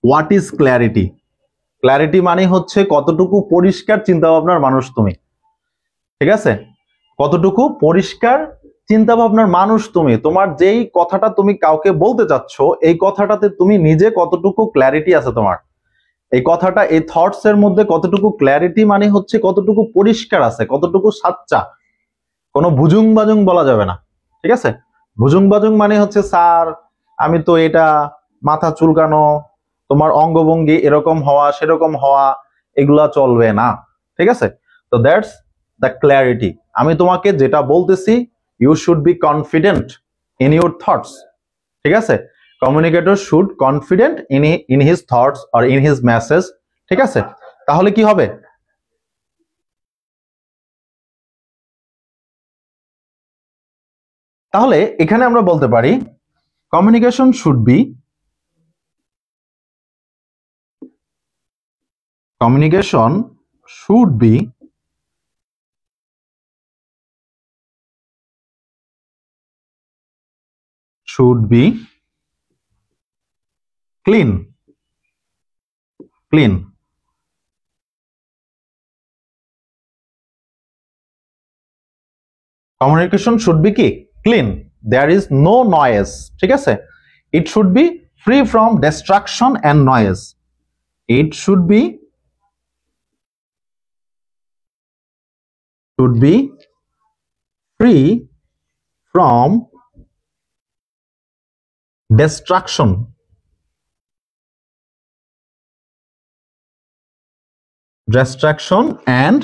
What is clarity? Clarity মানে হচ্ছে কতটুকু পরিষ্কার চিন্তা ভাবনার মানুষ তুমি, ঠিক আছে, কতটুকু পরিষ্কার চিন্তা ভাবনার মানুষ তুমি, তোমার যেই কথাটা তুমি কাউকে বলতে চাচ্ছ এই কথাটাতে তুমি নিজে কতটুকু ক্ল্যারিটি আছে তোমার, এই কথাটা, এই থটস এর মধ্যে কতটুকু ক্ল্যারিটি মানে হচ্ছে কতটুকু পরিষ্কার আছে, কতটুকু সাচ্চা, কোনো ভুজুং বাজুং বলা যাবে না, ঠিক আছে। ভুজুং বাজুং মানে হচ্ছে স্যার আমি তো এটা, মাথা চুলকানো, তোমার অঙ্গভঙ্গি এরকম হওয়া সেরকম হওয়া, এগুলা চলবে না, ঠিক আছে। তো দ্যাটস দ্য ক্ল্যারিটি। আমি তোমাকে যেটা বলতেছি, you should be confident in your thoughts, ঠিক আছে। Communicator should confident in his thoughts or in his message, ঠিক আছে। তাহলে কি হবে? তাহলে এখানে আমরা বলতে পারি communication should be clean. Communication should be কি? Clean. There is no noise, ঠিক আছে। It should be free from distraction and noise. It should be free from distraction and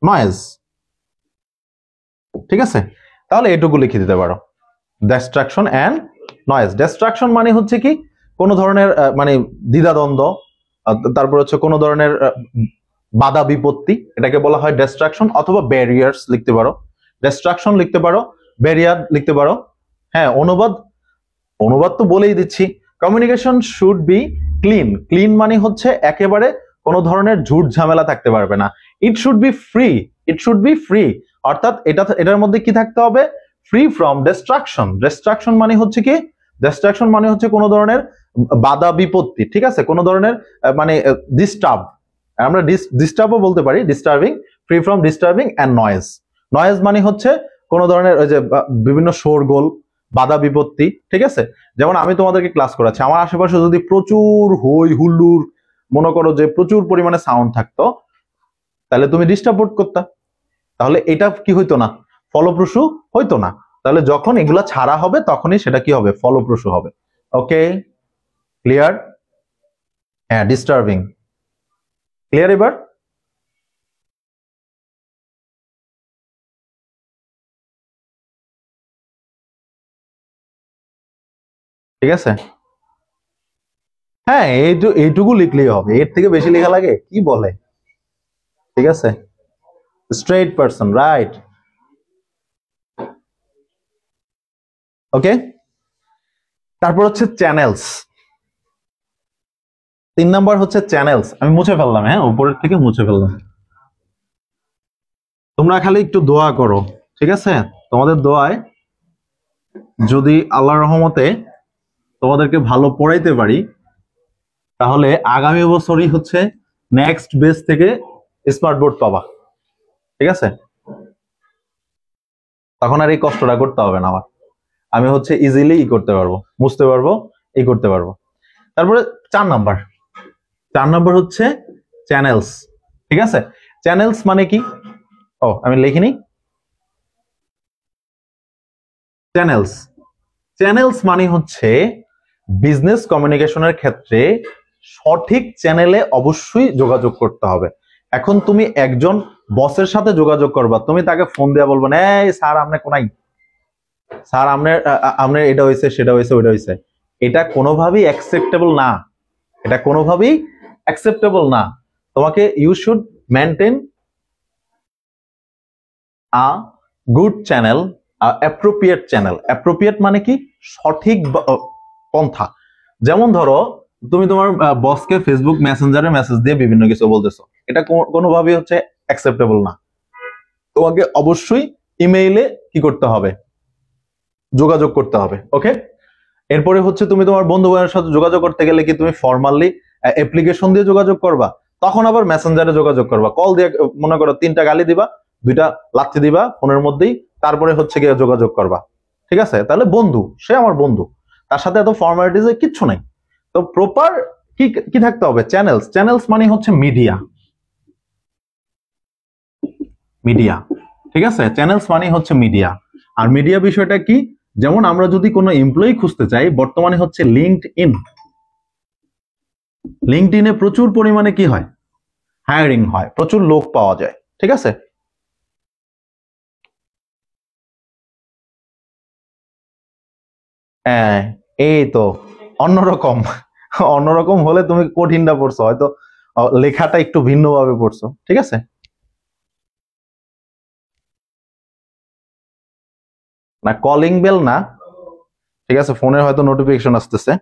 noise, ঠিক আছে। তাহলে এটুকু লিখে দিতে পারো, ডিস্ট্রাকশন এন্ড নয়েজ। ডিস্ট্রাকশন মানে হচ্ছে কি, কোনো ধরনের মানে দ্বিধাদ্বন্দ্ব, তারপর হচ্ছে কোনো ধরনের বাধা বিপত্তি, এটাকে বলা হয় ডিস্ট্রাকশন, অথবা ব্যারিয়ার্স লিখতে পারো, ডিস্ট্রাকশন লিখতে পারো, ব্যারিয়ার লিখতে পারো। হ্যাঁ, অনুবাদ তো বলেই দিচ্ছি। কমিউনিকেশন শুড বি ক্লিন মানে হচ্ছে একেবারে কোনো ধরনের ঝুট ঝামেলা থাকতে পারবে না। ইট শুড বি ফ্রি, অর্থাৎ এটার মধ্যে কি থাকতে হবে? Free from distraction. ডিস্ট্রাকশন মানে হচ্ছে কি? ডিস্ট্রাকশন মানে হচ্ছে কোনো ধরনের বাধা বিপত্তি, ঠিক আছে, কোনো ধরনের মানে ডিস্টার্ব, আমরা ডিস্টার্বও বলতে পারি, disturbing, free from disturbing and noise. Noise মানে হচ্ছে কোনো ধরনের ওই যে বিভিন্ন শোরগোল, বাধা বিপত্তি, ঠিক আছে। যেমন আমি তোমাদেরকে ক্লাস করাচ্ছি, আমার আশেপাশে যদি প্রচুর হই হুল্লোড়, মনে করো যে প্রচুর পরিমাণে সাউন্ড থাকতো, তাহলে তুমি ডিস্টার্ব বোধ করতা, তাহলে এটা কি হইতো না? ফলপ্রসূ হইতো না। তাহলে যখন এগুলা ছাড়া হবে তখনই সেটা কি হবে? ফলপ্রসূ হবে। ওকে, ক্লিয়ার? হ্যাঁ, ডিস্টার্বিং ক্লিয়ার। এবার ঠিক আছে। হ্যাঁ, এইটুকু লিখলেই হবে, এর থেকে বেশি লেখা লাগে? কি বলে, ঠিক আছে। Straight person, right. ওকে, তারপর হচ্ছে চ্যানেলস। 3 নাম্বার হচ্ছে চ্যানেলস। আমি মুছে ফেললাম, হ্যাঁ, উপরের থেকে মুছে ফেললাম। তোমরা খালি একটু দোয়া করো, ঠিক আছে। তোমাদের দোয়ায় যদি আল্লাহর রহমতে তোমাদেরকে ভালো পড়াইতে পারি, তাহলে আগামী বছরই হচ্ছে নেক্সট বেচ থেকে স্মার্ট বোর্ড পাবা, ঠিক আছে? তখন আর এই কষ্টটা করতে হবে না আমার, আমি হচ্ছে ইজিলি করতে পারবো, বুঝতে পারবো, করতে পারবো। তারপরে 4 নাম্বার, 4 নাম্বার হচ্ছে চ্যানেলস, ঠিক আছে? চ্যানেলস মানে কি? আমি লিখিনি। চ্যানেলস, চ্যানেলস মানে হচ্ছে বিজনেস কমিউনিকেশনের ক্ষেত্রে সঠিক চ্যানেলে অবশ্যই যোগাযোগ করতে হবে। এখন তুমি একজন বসের সাথে যোগাযোগ করবা, তুমি তাকে ফোন দিয়ে বলবো না, এই স্যার আপনি কোনাই, স্যার আপনার এটা হয়েছে, সেটা হয়েছে, ওইটা হয়েছে, এটা কোনোভাবেই অ্যাকসেপ্টেবল না, এটা কোনোভাবেই অ্যাকসেপ্টেবল না। তোমাকে you should maintain a good channel, appropriate channel. Appropriate মানে কি? সঠিক পন্থা। যেমন ধরো তুমি তোমার বসকে ফেসবুক মেসেঞ্জারে মেসেজ দিয়ে বিভিন্ন কিছু বলতেছো, এটা কোনোভাবেই হচ্ছে অ্যাকসেপ্টেবল না। তোমাকে অবশ্যই ইমেইলে কি করতে হবে? যোগাযোগ করতে হবে, ওকে? এরপরে হচ্ছে তুমি তোমার বন্ধু বান্ধবের সাথে যোগাযোগ করতে গেলে কি তুমি ফর্মালি অ্যাপ্লিকেশন দিয়ে যোগাযোগ করবা, তখন আবার মেসেঞ্জারে যোগাযোগ করবা, কল দিয়ে মনে করো 3টা গালি দিবা, 2টা লাথি দিবা ফোনের মধ্যেই, তারপরে হচ্ছে গিয়ে যোগাযোগ করবা, ঠিক আছে? তাহলে বন্ধু, সে আমার বন্ধু, তার সাথে এত ফর্মালিটিজ কিচ্ছু নাই। তো প্রপার কি কি থাকতে হবে? চ্যানেলস, চ্যানেলস মানে হচ্ছে মিডিয়া, মিডিয়া, ঠিক আছে? চ্যানেলস মানে হচ্ছে মিডিয়া। আর মিডিয়া বিষয়টা কি? যেমন আমরা যদি কোনো এমপ্লয়ি খুঁজতে চাই, বর্তমানে হচ্ছে লিঙ্কডইন, লিঙ্কডইনে প্রচুর পরিমাণে কি হয়? হায়ারিং হয়, প্রচুর লোক পাওয়া যায়, ঠিক আছে? হ্যাঁ, এই তো অন্যরকম, অন্যরকম হলে তুমি কঠিনটা পড়ছো হয়তো, লেখাটা একটু ভিন্নভাবে পড়ছো, ঠিক আছে? না, কলিং বেল না, ঠিক আছে? ফোনের হয়তো নোটিফিকেশন আসতেছে।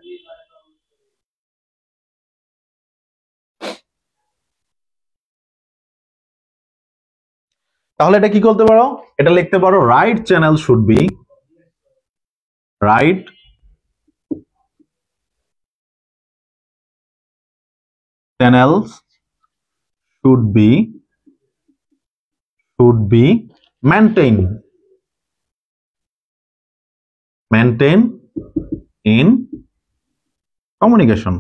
তাহলে এটা কি করতে পারো? এটা লিখতে পারো, right channel should be, right channels should be maintained in communication,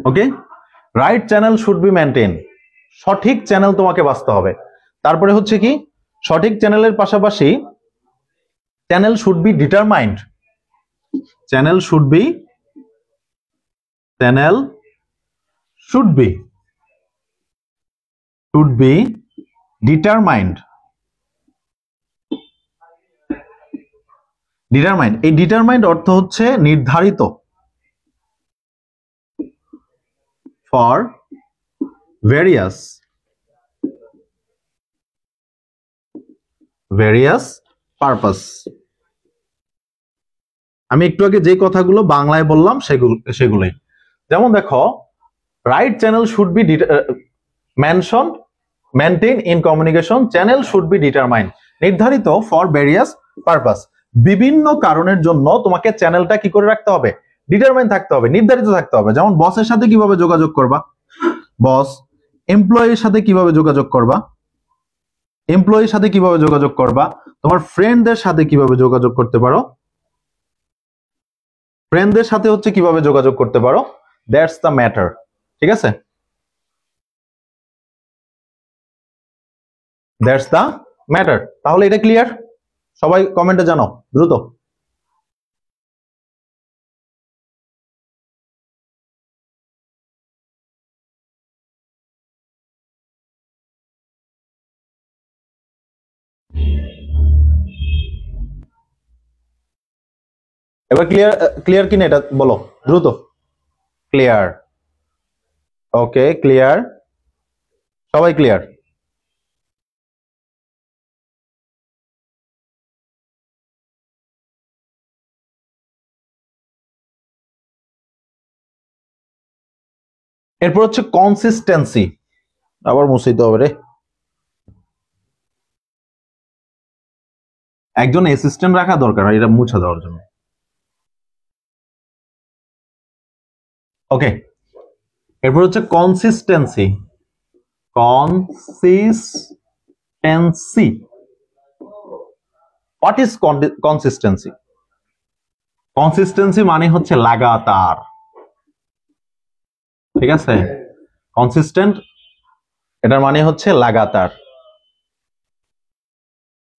okay? Right channel should be maintain, সঠিক চ্যানেল তোমাকে বাছতে হবে। তারপরে হচ্ছে কি? সঠিক চ্যানেলের পাশাপাশি channel should be determined, channel should be, channel should be, determined, determined, এই ডিটারমাইন্ড অর্থ হচ্ছে নির্ধারিত, ফর ভেরিয়াস পারপাস। আমি একটু আগে যে কথাগুলো বাংলায় বললাম সেগুলোই। যেমন দেখো, right channel should be maintain in communication, channel should be determined, নির্ধারিত ফর ভেরিয়াস পারপাস। বিভিন্ন কারণের জন্য তোমাকে চ্যানেলটা কি করে রাখতে হবে? ডিটারমাইন থাকতে হবে, নির্ধারিত থাকতে হবে। যেমন বসের সাথে কিভাবে যোগাযোগ করবা, বস এমপ্লয়ির সাথে কিভাবে যোগাযোগ করবা, এমপ্লয়ির সাথে কিভাবে যোগাযোগ করবা, তোমার ফ্রেন্ডদের সাথে কিভাবে যোগাযোগ করতে পারো, ফ্রেন্ডদের সাথে হচ্ছে কিভাবে যোগাযোগ করতে পারো, দ্যাটস দ্য ম্যাটার, ঠিক আছে? That's the matter. তাহলে এটা ক্লিয়ার? সবাই কমেন্টে জানাও দ্রুত। এবার ক্লিয়ার, ক্লিয়ার কিনা এটা বলো দ্রুত। ক্লিয়ার, ওকে ক্লিয়ার, সবাই ক্লিয়ার। এরপর হচ্ছে কনসিস্টেন্সি, আবার মুছাইতে হবে রে, একজন অ্যাসিস্ট্যান্ট রাখা দরকার এটা মুছে দেওয়ার জন্য। ওকে, এরপর হচ্ছে consistency. Consistency, what is consistency? Consistency মানে হচ্ছে লাগাতার, ঠিক আছে? কনসিস্টেন্ট এটার মানে হচ্ছে লাগাতার।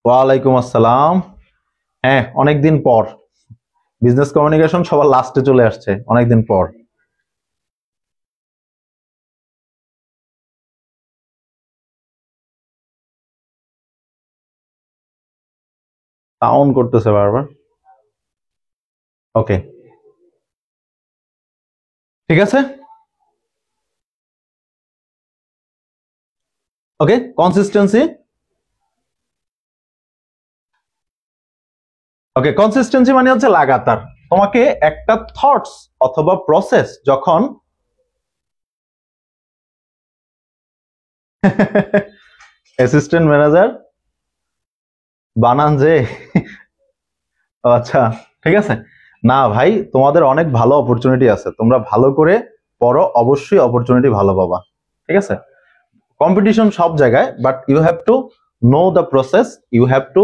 ওয়ালাইকুম আসসালাম। হ্যাঁ, অনেকদিন পর বিজনেস কমিউনিকেশন সবার লাস্টে চলে আসছে, অনেকদিন পর। সাউন্ড করতেছে বারবার। ওকে, ঠিক আছে। ওকে, কনসিস্টেন্সি। ওকে, কনসিস্টেন্সি মানে হচ্ছে লাগাতার। তোমাকে একটা থটস অথবা প্রসেস যখন অ্যাসিস্ট্যান্ট ম্যানেজার বানান যে আচ্ছা, ঠিক আছে। না ভাই, তোমাদের অনেক ভালো অপরচুনিটি আছে, তোমরা ভালো করে পড়ো, অবশ্যই অপরচুনিটি ভালো পাবা, ঠিক আছে? কম্পিটিশন সব জায়গায়, but you have to know the process, you have to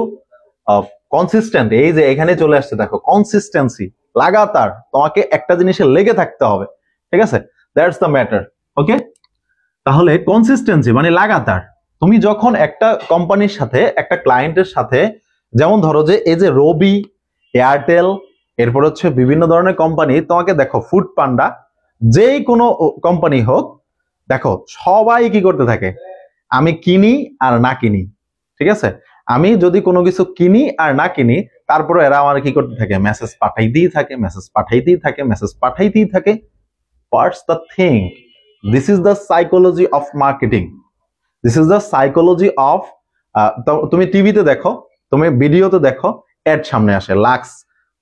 consistent. এই যে এখানে চলে আসছে দেখো, কনসিস্টেন্সি, লাগাতার তোমাকে একটা জিনিসে লেগে থাকতে হবে, ঠিক আছে? That's the matter. ওকে, তাহলে কনসিস্টেন্সি মানে লাগাতার। তুমি যখন একটা কোম্পানির সাথে, একটা ক্লায়েন্টের সাথে, যেমন ধরো যে এই যে রবি, এয়ারটেল, এরপর হচ্ছে বিভিন্ন ধরনের কোম্পানি, তোমাকে দেখো ফুড পান্ডা, যেই কোনো কোম্পানি হোক, দেখো সবাই কি করতে থাকে, আমি কিনি আর না কিনি, ঠিক আছে? আমি যদি কোনো কিছু কিনি আর না কিনি, তারপরে এরা আমার কি করতে থাকে, মেসেজ পাঠাইতেই থাকে, মেসেজ পাঠাইতেই থাকে, মেসেজ পাঠাইতেই থাকে। What's the thing? This is the psychology of marketing, this is the psychology of. তুমি টিভিতে দেখো, তুমি ভিডিওতে দেখো, এড সামনে আসে, লাক্স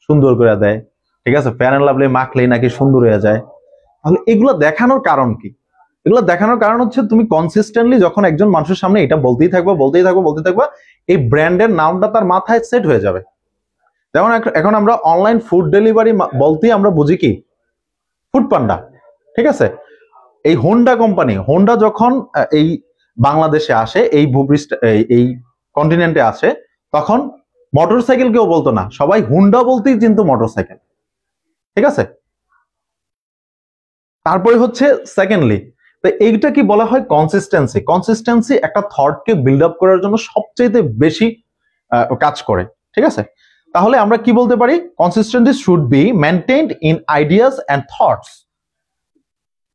সুন্দর করে দেয়, ঠিক আছে? ফেয়ার অ্যান্ড লাভলি মাখলেই নাকি সুন্দর হয়ে যায়। তাহলে এগুলো দেখানোর কারণ কি? এগুলো দেখানোর কারণ হচ্ছে তুমি কনসিস্টেন্টলি যখন একজন মানুষের সামনে এটা বলতেই থাকবা, বলতেই থাকবা, বলতেই থাকবা, এই ব্র্যান্ডের নামটা তার মাথায় সেট হয়ে যাবে। যেমন এখন আমরা অনলাইন ফুড ডেলিভারি বলতেই আমরা বুঝি কি, ফুড পান্ডা, ঠিক আছে? এই হোন্ডা কোম্পানি, হোন্ডা যখন এই বাংলাদেশে আসে, এই ভূপৃষ্ঠ এই কন্টিনেন্টে আসে, তখন মোটরসাইকেল কেউ বলতো না, সবাই হুন্ডা বলতেই চিনতো মোটরসাইকেল, ঠিক আছে? তারপরে হচ্ছে সেকেন্ডলি, তো এইটা কি বলা হয় কনসিস্টেন্সি। কনসিস্টেন্সি একটা থটকে বিল্ড আপ করার জন্য সবচেয়ে বেশি কাজ করে, ঠিক আছে? তাহলে আমরা কি বলতে পারি, consistency should be maintained in ideas and thoughts.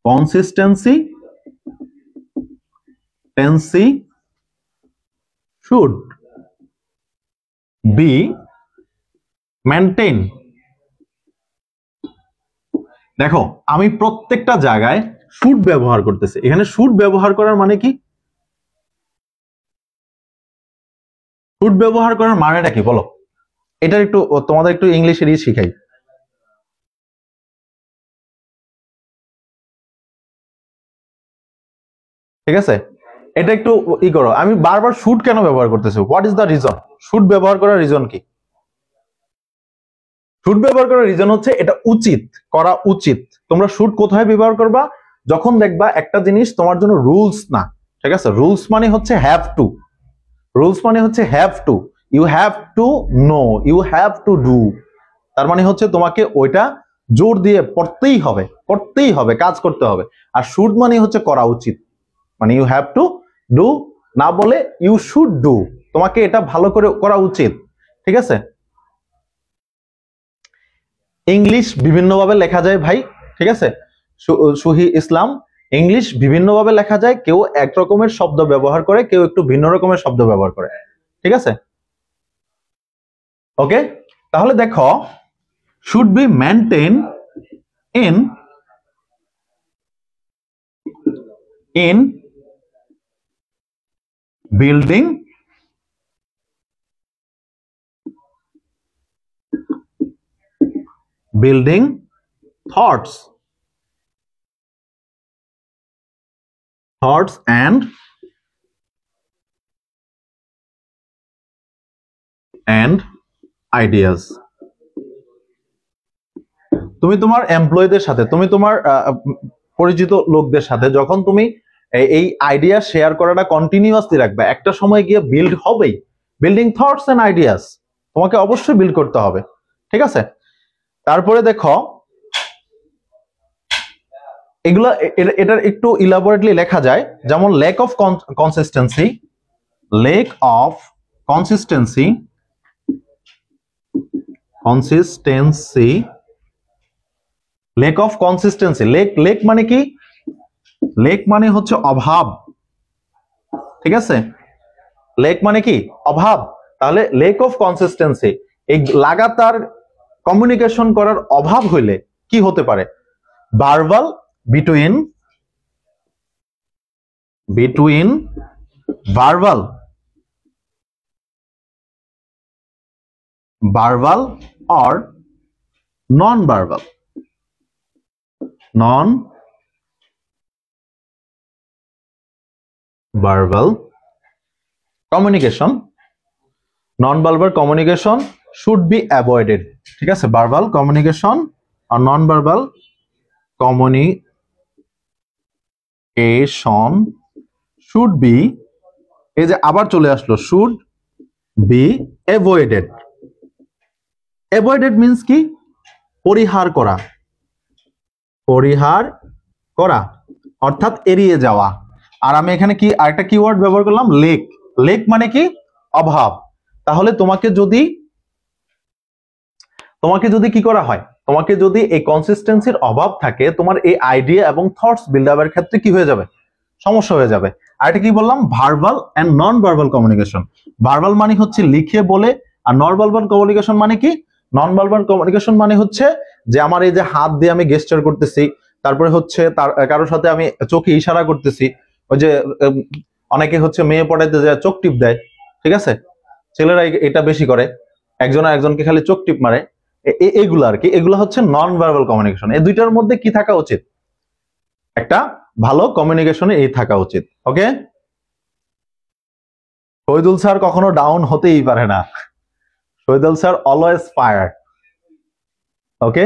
Consistency should be maintained। দেখো, আমি প্রত্যেকটা জায়গায় শুড ব্যবহার করতেছি, এখানে শুড ব্যবহার করার মানে কি, শুড ব্যবহার করার মানেটা কি বলো? এটা একটু তোমাদের একটু ইংলিশেরই শিখাই, ঠিক আছে? এটা একটু ই করো, আমি বারবার শুড কেন ব্যবহার করতেছি, what is the reason? Should ব্যবহার করার রিজন কি? শুড ব্যবহার করার রিজন হচ্ছে এটা উচিত, করা উচিত। তোমরা শুড কোথায় ব্যবহার করবা? যখন দেখবা একটা জিনিস তোমার জন্য রুলস না, ঠিক আছে? রুলস মানে হচ্ছে হ্যাভ টু, রুলস মানে হচ্ছে have to, you have to know, you have to do. তার মানে হচ্ছে তোমাকে ওইটা জোর দিয়ে পড়তেই হবে, করতেই হবে, কাজ করতে হবে। আর শুড মানে হচ্ছে করা উচিত, মানে ইউ হ্যাভ টু ডু, না বলে ইউ শুড ডু, তোমাকে এটা ভালো করে করা উচিত, ঠিক আছে? ইংলিশ বিভিন্নভাবে লেখা যায় ভাই, ঠিক আছে? সুহি ইসলাম, ইংলিশ বিভিন্নভাবে লেখা যায়, কেউ এক রকমের শব্দ ব্যবহার করে, কেউ একটু ভিন্ন রকমের শব্দ ব্যবহার করে, ঠিক আছে? ওকে, তাহলে দেখো, should be maintain in in building building thoughts and ideas। তুমি তোমার এমপ্লয়ীদের সাথে, তুমি তোমার পরিচিত লোকদের সাথে যখন তুমি এই আইডিয়া শেয়ার করাটা কন্টিনিউয়াসলি রাখবে, একটা সময় গিয়ে বিল্ড হবেই। বিল্ডিং থটস এন্ড আইডিয়াস তোমাকে অবশ্যই বিল্ড করতে হবে, ঠিক আছে? তারপরে দেখো এগুলা এটার একটু ইলাবোরেটলি লেখা যায়, যেমন lack of consistency, lack of consistency, consistency, lack of consistency. Lack মানে কি? লেক মানে হচ্ছে অভাব, ঠিক আছে? লেক মানে কি? অভাব। তাহলে লেক অফ কনসিস্টেন্সি, এই লাগাতার কমিউনিকেশন করার অভাব হইলে কি হতে পারে? Verbal between verbal or non-verbal communication, non-verbal communication should be avoided, ঠিক আছে? verbal communication R non-verbal communication should be, এই যে আবার চলে আসলো, should be avoided. avoided means কি? পরিহার করা, পরিহার করা অর্থাৎ এড়িয়ে যাওয়া। আর আমি এখানে কি আরেকটা কিওয়ার্ড ব্যবহার করলাম, লেক। লেক মানে কি? অভাব। তাহলে তোমাকে যদি কি করা হয়, তোমাকে যদি এই কনসিস্টেন্সির অভাব থাকে, তোমার এই আইডিয়া এবং থটস বিল্ড আপের ক্ষেত্রে কি হয়ে যাবে? সমস্যা হয়ে যাবে। আর এটা কি বললাম? Verbal and non verbal communication. Verbal মানে হচ্ছে লিখে বলে, আর নন ভার্বাল কমিউনিকেশন মানে কি? নন ভার্বাল কমিউনিকেশন মানে হচ্ছে যে আমার এই যে হাত দিয়ে আমি গেস্টার করতেছি, তারপরে হচ্ছে তার কারোর সাথে আমি চোখে ইশারা করতেছি, ওই যে অনেকে হচ্ছে মেয়ে পড়াইতে যায় চোখ টিপ দেয়, ঠিক আছে? ছেলেরা এটা বেশি করে, একজন আরেকজনকে খালি চোখ টিপ মারে, এগুলো আর কি। এগুলো হচ্ছে নন ভার্বাল কমিউনিকেশন। এই দুইটার মধ্যে কি থাকা উচিত? একটা ভালো কমিউনিকেশনে এই থাকা উচিত। ওকে, শহীদুল স্যার কখনো ডাউন হতেই পারে না। Shahidul sir always fire. Okay,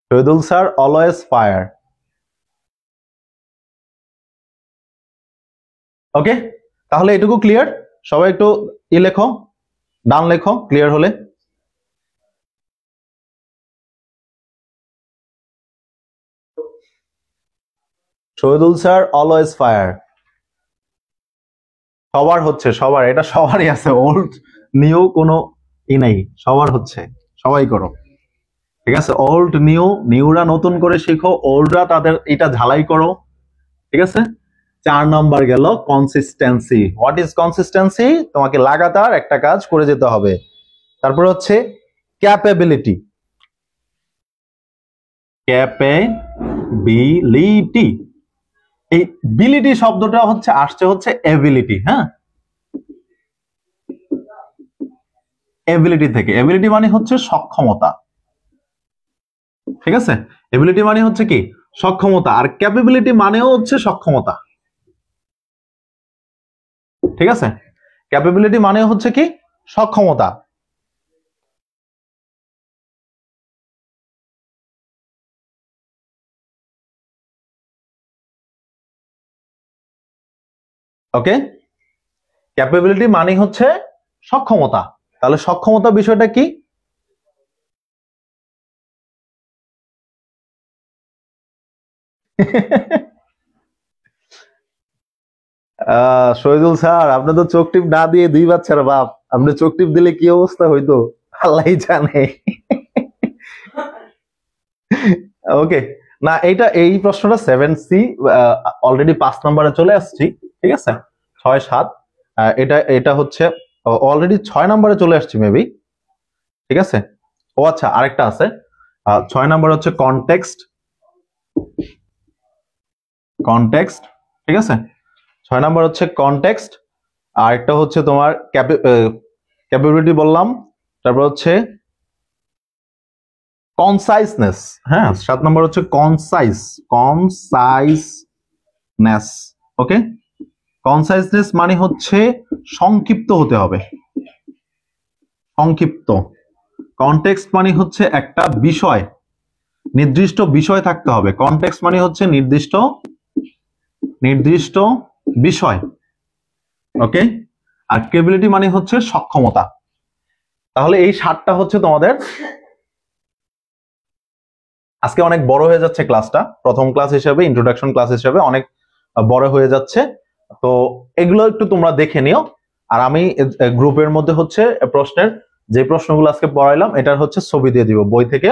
Shahidul sir always fire. Okay, তাহলে এটুকু ক্লিয়ার? সবাই একটু লেখো, ডান লেখো ক্লিয়ার হলে। Shahidul sir always fire. সবার হচ্ছে, সবার, এটা সবারই আছে, ওল্ড নিউ কোনো নাই, সবার হচ্ছে, সবাই করো, ঠিক আছে? ওল্ড নিউ, নিউরা নতুন করে শিখো, ওল্ডরা তাদের এটা ঝালাই করো, ঠিক আছে? 4 নাম্বার গেল কনসিস্টেন্সি। What is consistency? তোমাকে লাগাতার একটা কাজ করে যেতে হবে। তারপর হচ্ছে ক্যাপাবিলিটি। ক্যাপাবিলিটি, এই বিলিটি শব্দটা হচ্ছে আসছে হচ্ছে এবিলিটি, হ্যাঁ, এবিলিটি থেকে। এবিলিটি মানে হচ্ছে সক্ষমতা, ঠিক আছে? এবিলিটি মানে হচ্ছে কি? সক্ষমতা। আর ক্যাপাবিলিটি মানেও হচ্ছে সক্ষমতা, ঠিক আছে? ক্যাপাবিলিটি মানে হচ্ছে কি? সক্ষমতা। ওকে, ক্যাপাবিলিটি মানে হচ্ছে সক্ষমতা। তাহলে সক্ষমতা বিষয়টা কি? শহীদুল স্যার, আপনি তো চোখ টিপ না দিয়ে 2 বাচ্চার বাপ, আপনি চোখ টিপ দিলে কি অবস্থা হইতো আল্লাহই জানে। ওকে, না এইটা, এই প্রশ্নটা 7C অলরেডি 5 নম্বরে চলে আসছি, ঠিক আছে? 6 7 এটা হচ্ছে অলরেডি 6 নম্বরে চলে আসছি মেবি, ঠিক আছে? ও আচ্ছা, আরেকটা আছে 6 নম্বর হচ্ছে কনটেক্সট। কনটেক্সট, ঠিক আছে? 6 নম্বর হচ্ছে কনটেক্সট। আর একটা হচ্ছে তোমার ক্যাপাবিলিটি বললাম, তারপর হচ্ছে কনসাইসনেস। হ্যাঁ, 7 নম্বর হচ্ছে কনসাইসনেস। ওকে, কনসাইসনেস মানে হচ্ছে সংক্ষিপ্ত হতে হবে, সংক্ষিপ্ত। কনটেক্সট মানে হচ্ছে একটা বিষয়, নির্দিষ্ট বিষয় থাকতে হবে। কনটেক্সট মানে হচ্ছে নির্দিষ্ট বিষয়, ওকে। আর কেবিলিটি মানে হচ্ছে সক্ষমতা। তাহলে এই 7টা হচ্ছে তোমাদের। আজকে অনেক বড় হয়ে যাচ্ছে ক্লাসটা, প্রথম ক্লাস হিসেবে, ইন্ট্রোডাকশন ক্লাস হিসেবে অনেক বড় হয়ে যাচ্ছে। তো এগুলো একটু তোমরা দেখে নিও। আর আমি গ্রুপের মধ্যে হচ্ছে প্রশ্নের যে প্রশ্নগুলো আজকে পড়াইলাম এটার হচ্ছে ছবি দিয়ে দিব, বই থেকে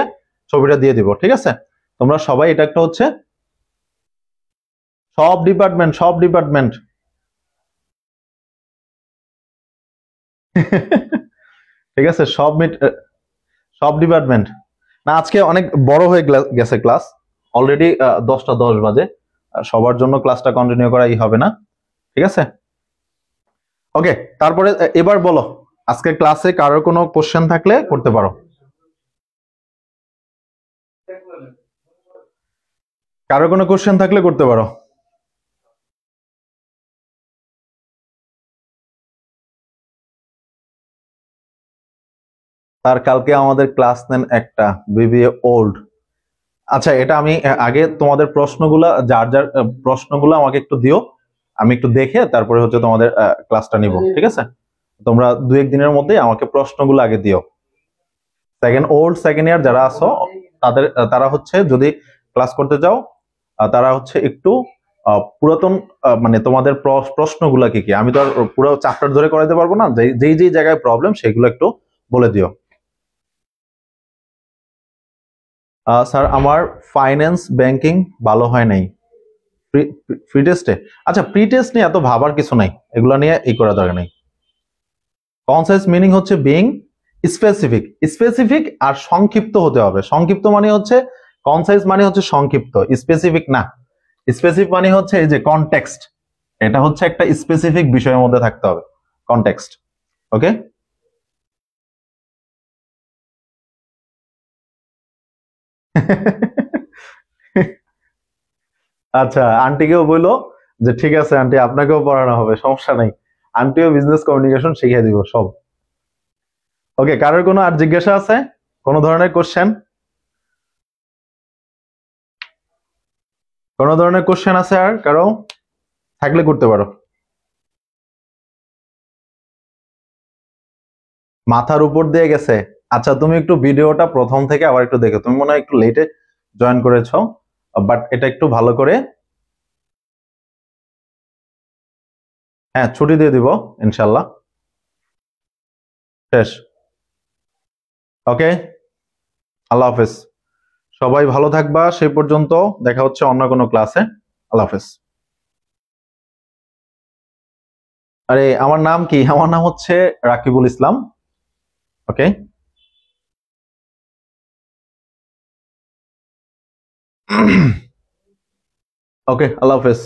ছবিটা দিয়ে দিব, ঠিক আছে? তোমরা সবাই এটা একটা হচ্ছে সব ডিপার্টমেন্ট ঠিক আছে, সব ডিপার্টমেন্ট না। আজকে অনেক বড় হয়ে গেছে ক্লাস, অলরেডি 10টা 10 বাজে। সবার জন্য ক্লাসটা কন্টিনিউ করাই হবে না, ঠিক আছে? ওকে, তারপরে এবার বলো, আজকে ক্লাসে কারোর কোনো কোশ্চেন থাকলে করতে পারো। কারোর কোনো কোশ্চেন থাকলে করতে পারো। আর কালকে আমাদের ক্লাস নেন একটা বিবিএ ওল্ড। আচ্ছা, এটা আমি আগে তোমাদের প্রশ্নগুলা, যার যার প্রশ্নগুলো আমাকে একটু দিও, আমি একটু দেখে তারপরে হচ্ছে তোমাদের ক্লাসটা নিব, ঠিক আছে? তোমরা 2-1 দিনের মধ্যে আমাকে প্রশ্নগুলো আগে দিও। সেকেন্ড ইয়ার যারা আছো তারা হচ্ছে যদি ক্লাস করতে যাও, তারা হচ্ছে একটু পুরাতন মানে তোমাদের প্রশ্নগুলা কি কি, আমি তো আর পুরো চ্যাপ্টার ধরে করাইতে পারবো না, যেই যেই জায়গায় প্রবলেম সেগুলো একটু বলে দিও। স্যার আমার ফাইন্যান্স ব্যাংকিং ভালো হয় নাই প্রি টেস্টে। আচ্ছা, প্রি টেস্ট নিয়ে এত ভাবার কিছু নাই, এগুলো নিয়ে এই করা দরকার নেই। কনসাইজ মিনিং হচ্ছে বিং স্পেসিফিক, স্পেসিফিক আর সংক্ষিপ্ত হতে হবে। সংক্ষিপ্ত মানে হচ্ছে, কনসাইজ মানে হচ্ছে সংক্ষিপ্ত, স্পেসিফিক না। স্পেসিফিক মানে হচ্ছে এই যে কনটেক্সট, এটা হচ্ছে একটা স্পেসিফিক বিষয়ের মধ্যে থাকতে হবে, কনটেক্সট, ওকে। আচ্ছা, আন্টিকেও বললো যে ঠিক আছে আন্টি, আপনাকেও পড়ানো হবে, সমস্যা নাই, আন্টিও বিজনেস কমিউনিকেশন শিখিয়ে দিব সব। ওকে, কারোর কোনো আর জিজ্ঞাসা আছে, কোনো ধরনের কোশ্চেন? কোনো ধরনের কোশ্চেন আছে আর কারো থাকলে করতে পারো। মাথার উপর দিয়ে গেছে? আচ্ছা, তুমি একটু ভিডিওটা প্রথম থেকে আবার একটু দেখো, তুমি মনে হয় একটু লেটে জয়েন করেছো, বাট এটা একটু ভালো করে। হ্যাঁ, ছুটি দিয়ে দিব ইনশাল্লাহ, শেষ। ওকে, আল্লাহ হাফেজ। সবাই ভালো থাকবা, সেই পর্যন্ত দেখা হচ্ছে অন্য কোনো ক্লাসে। আল্লাহ হাফেজ। আরে আমার নাম কি? আমার নাম হচ্ছে রাকিবুল ইসলাম, ওকে। ওকে, আল্লাহ হাফেজ।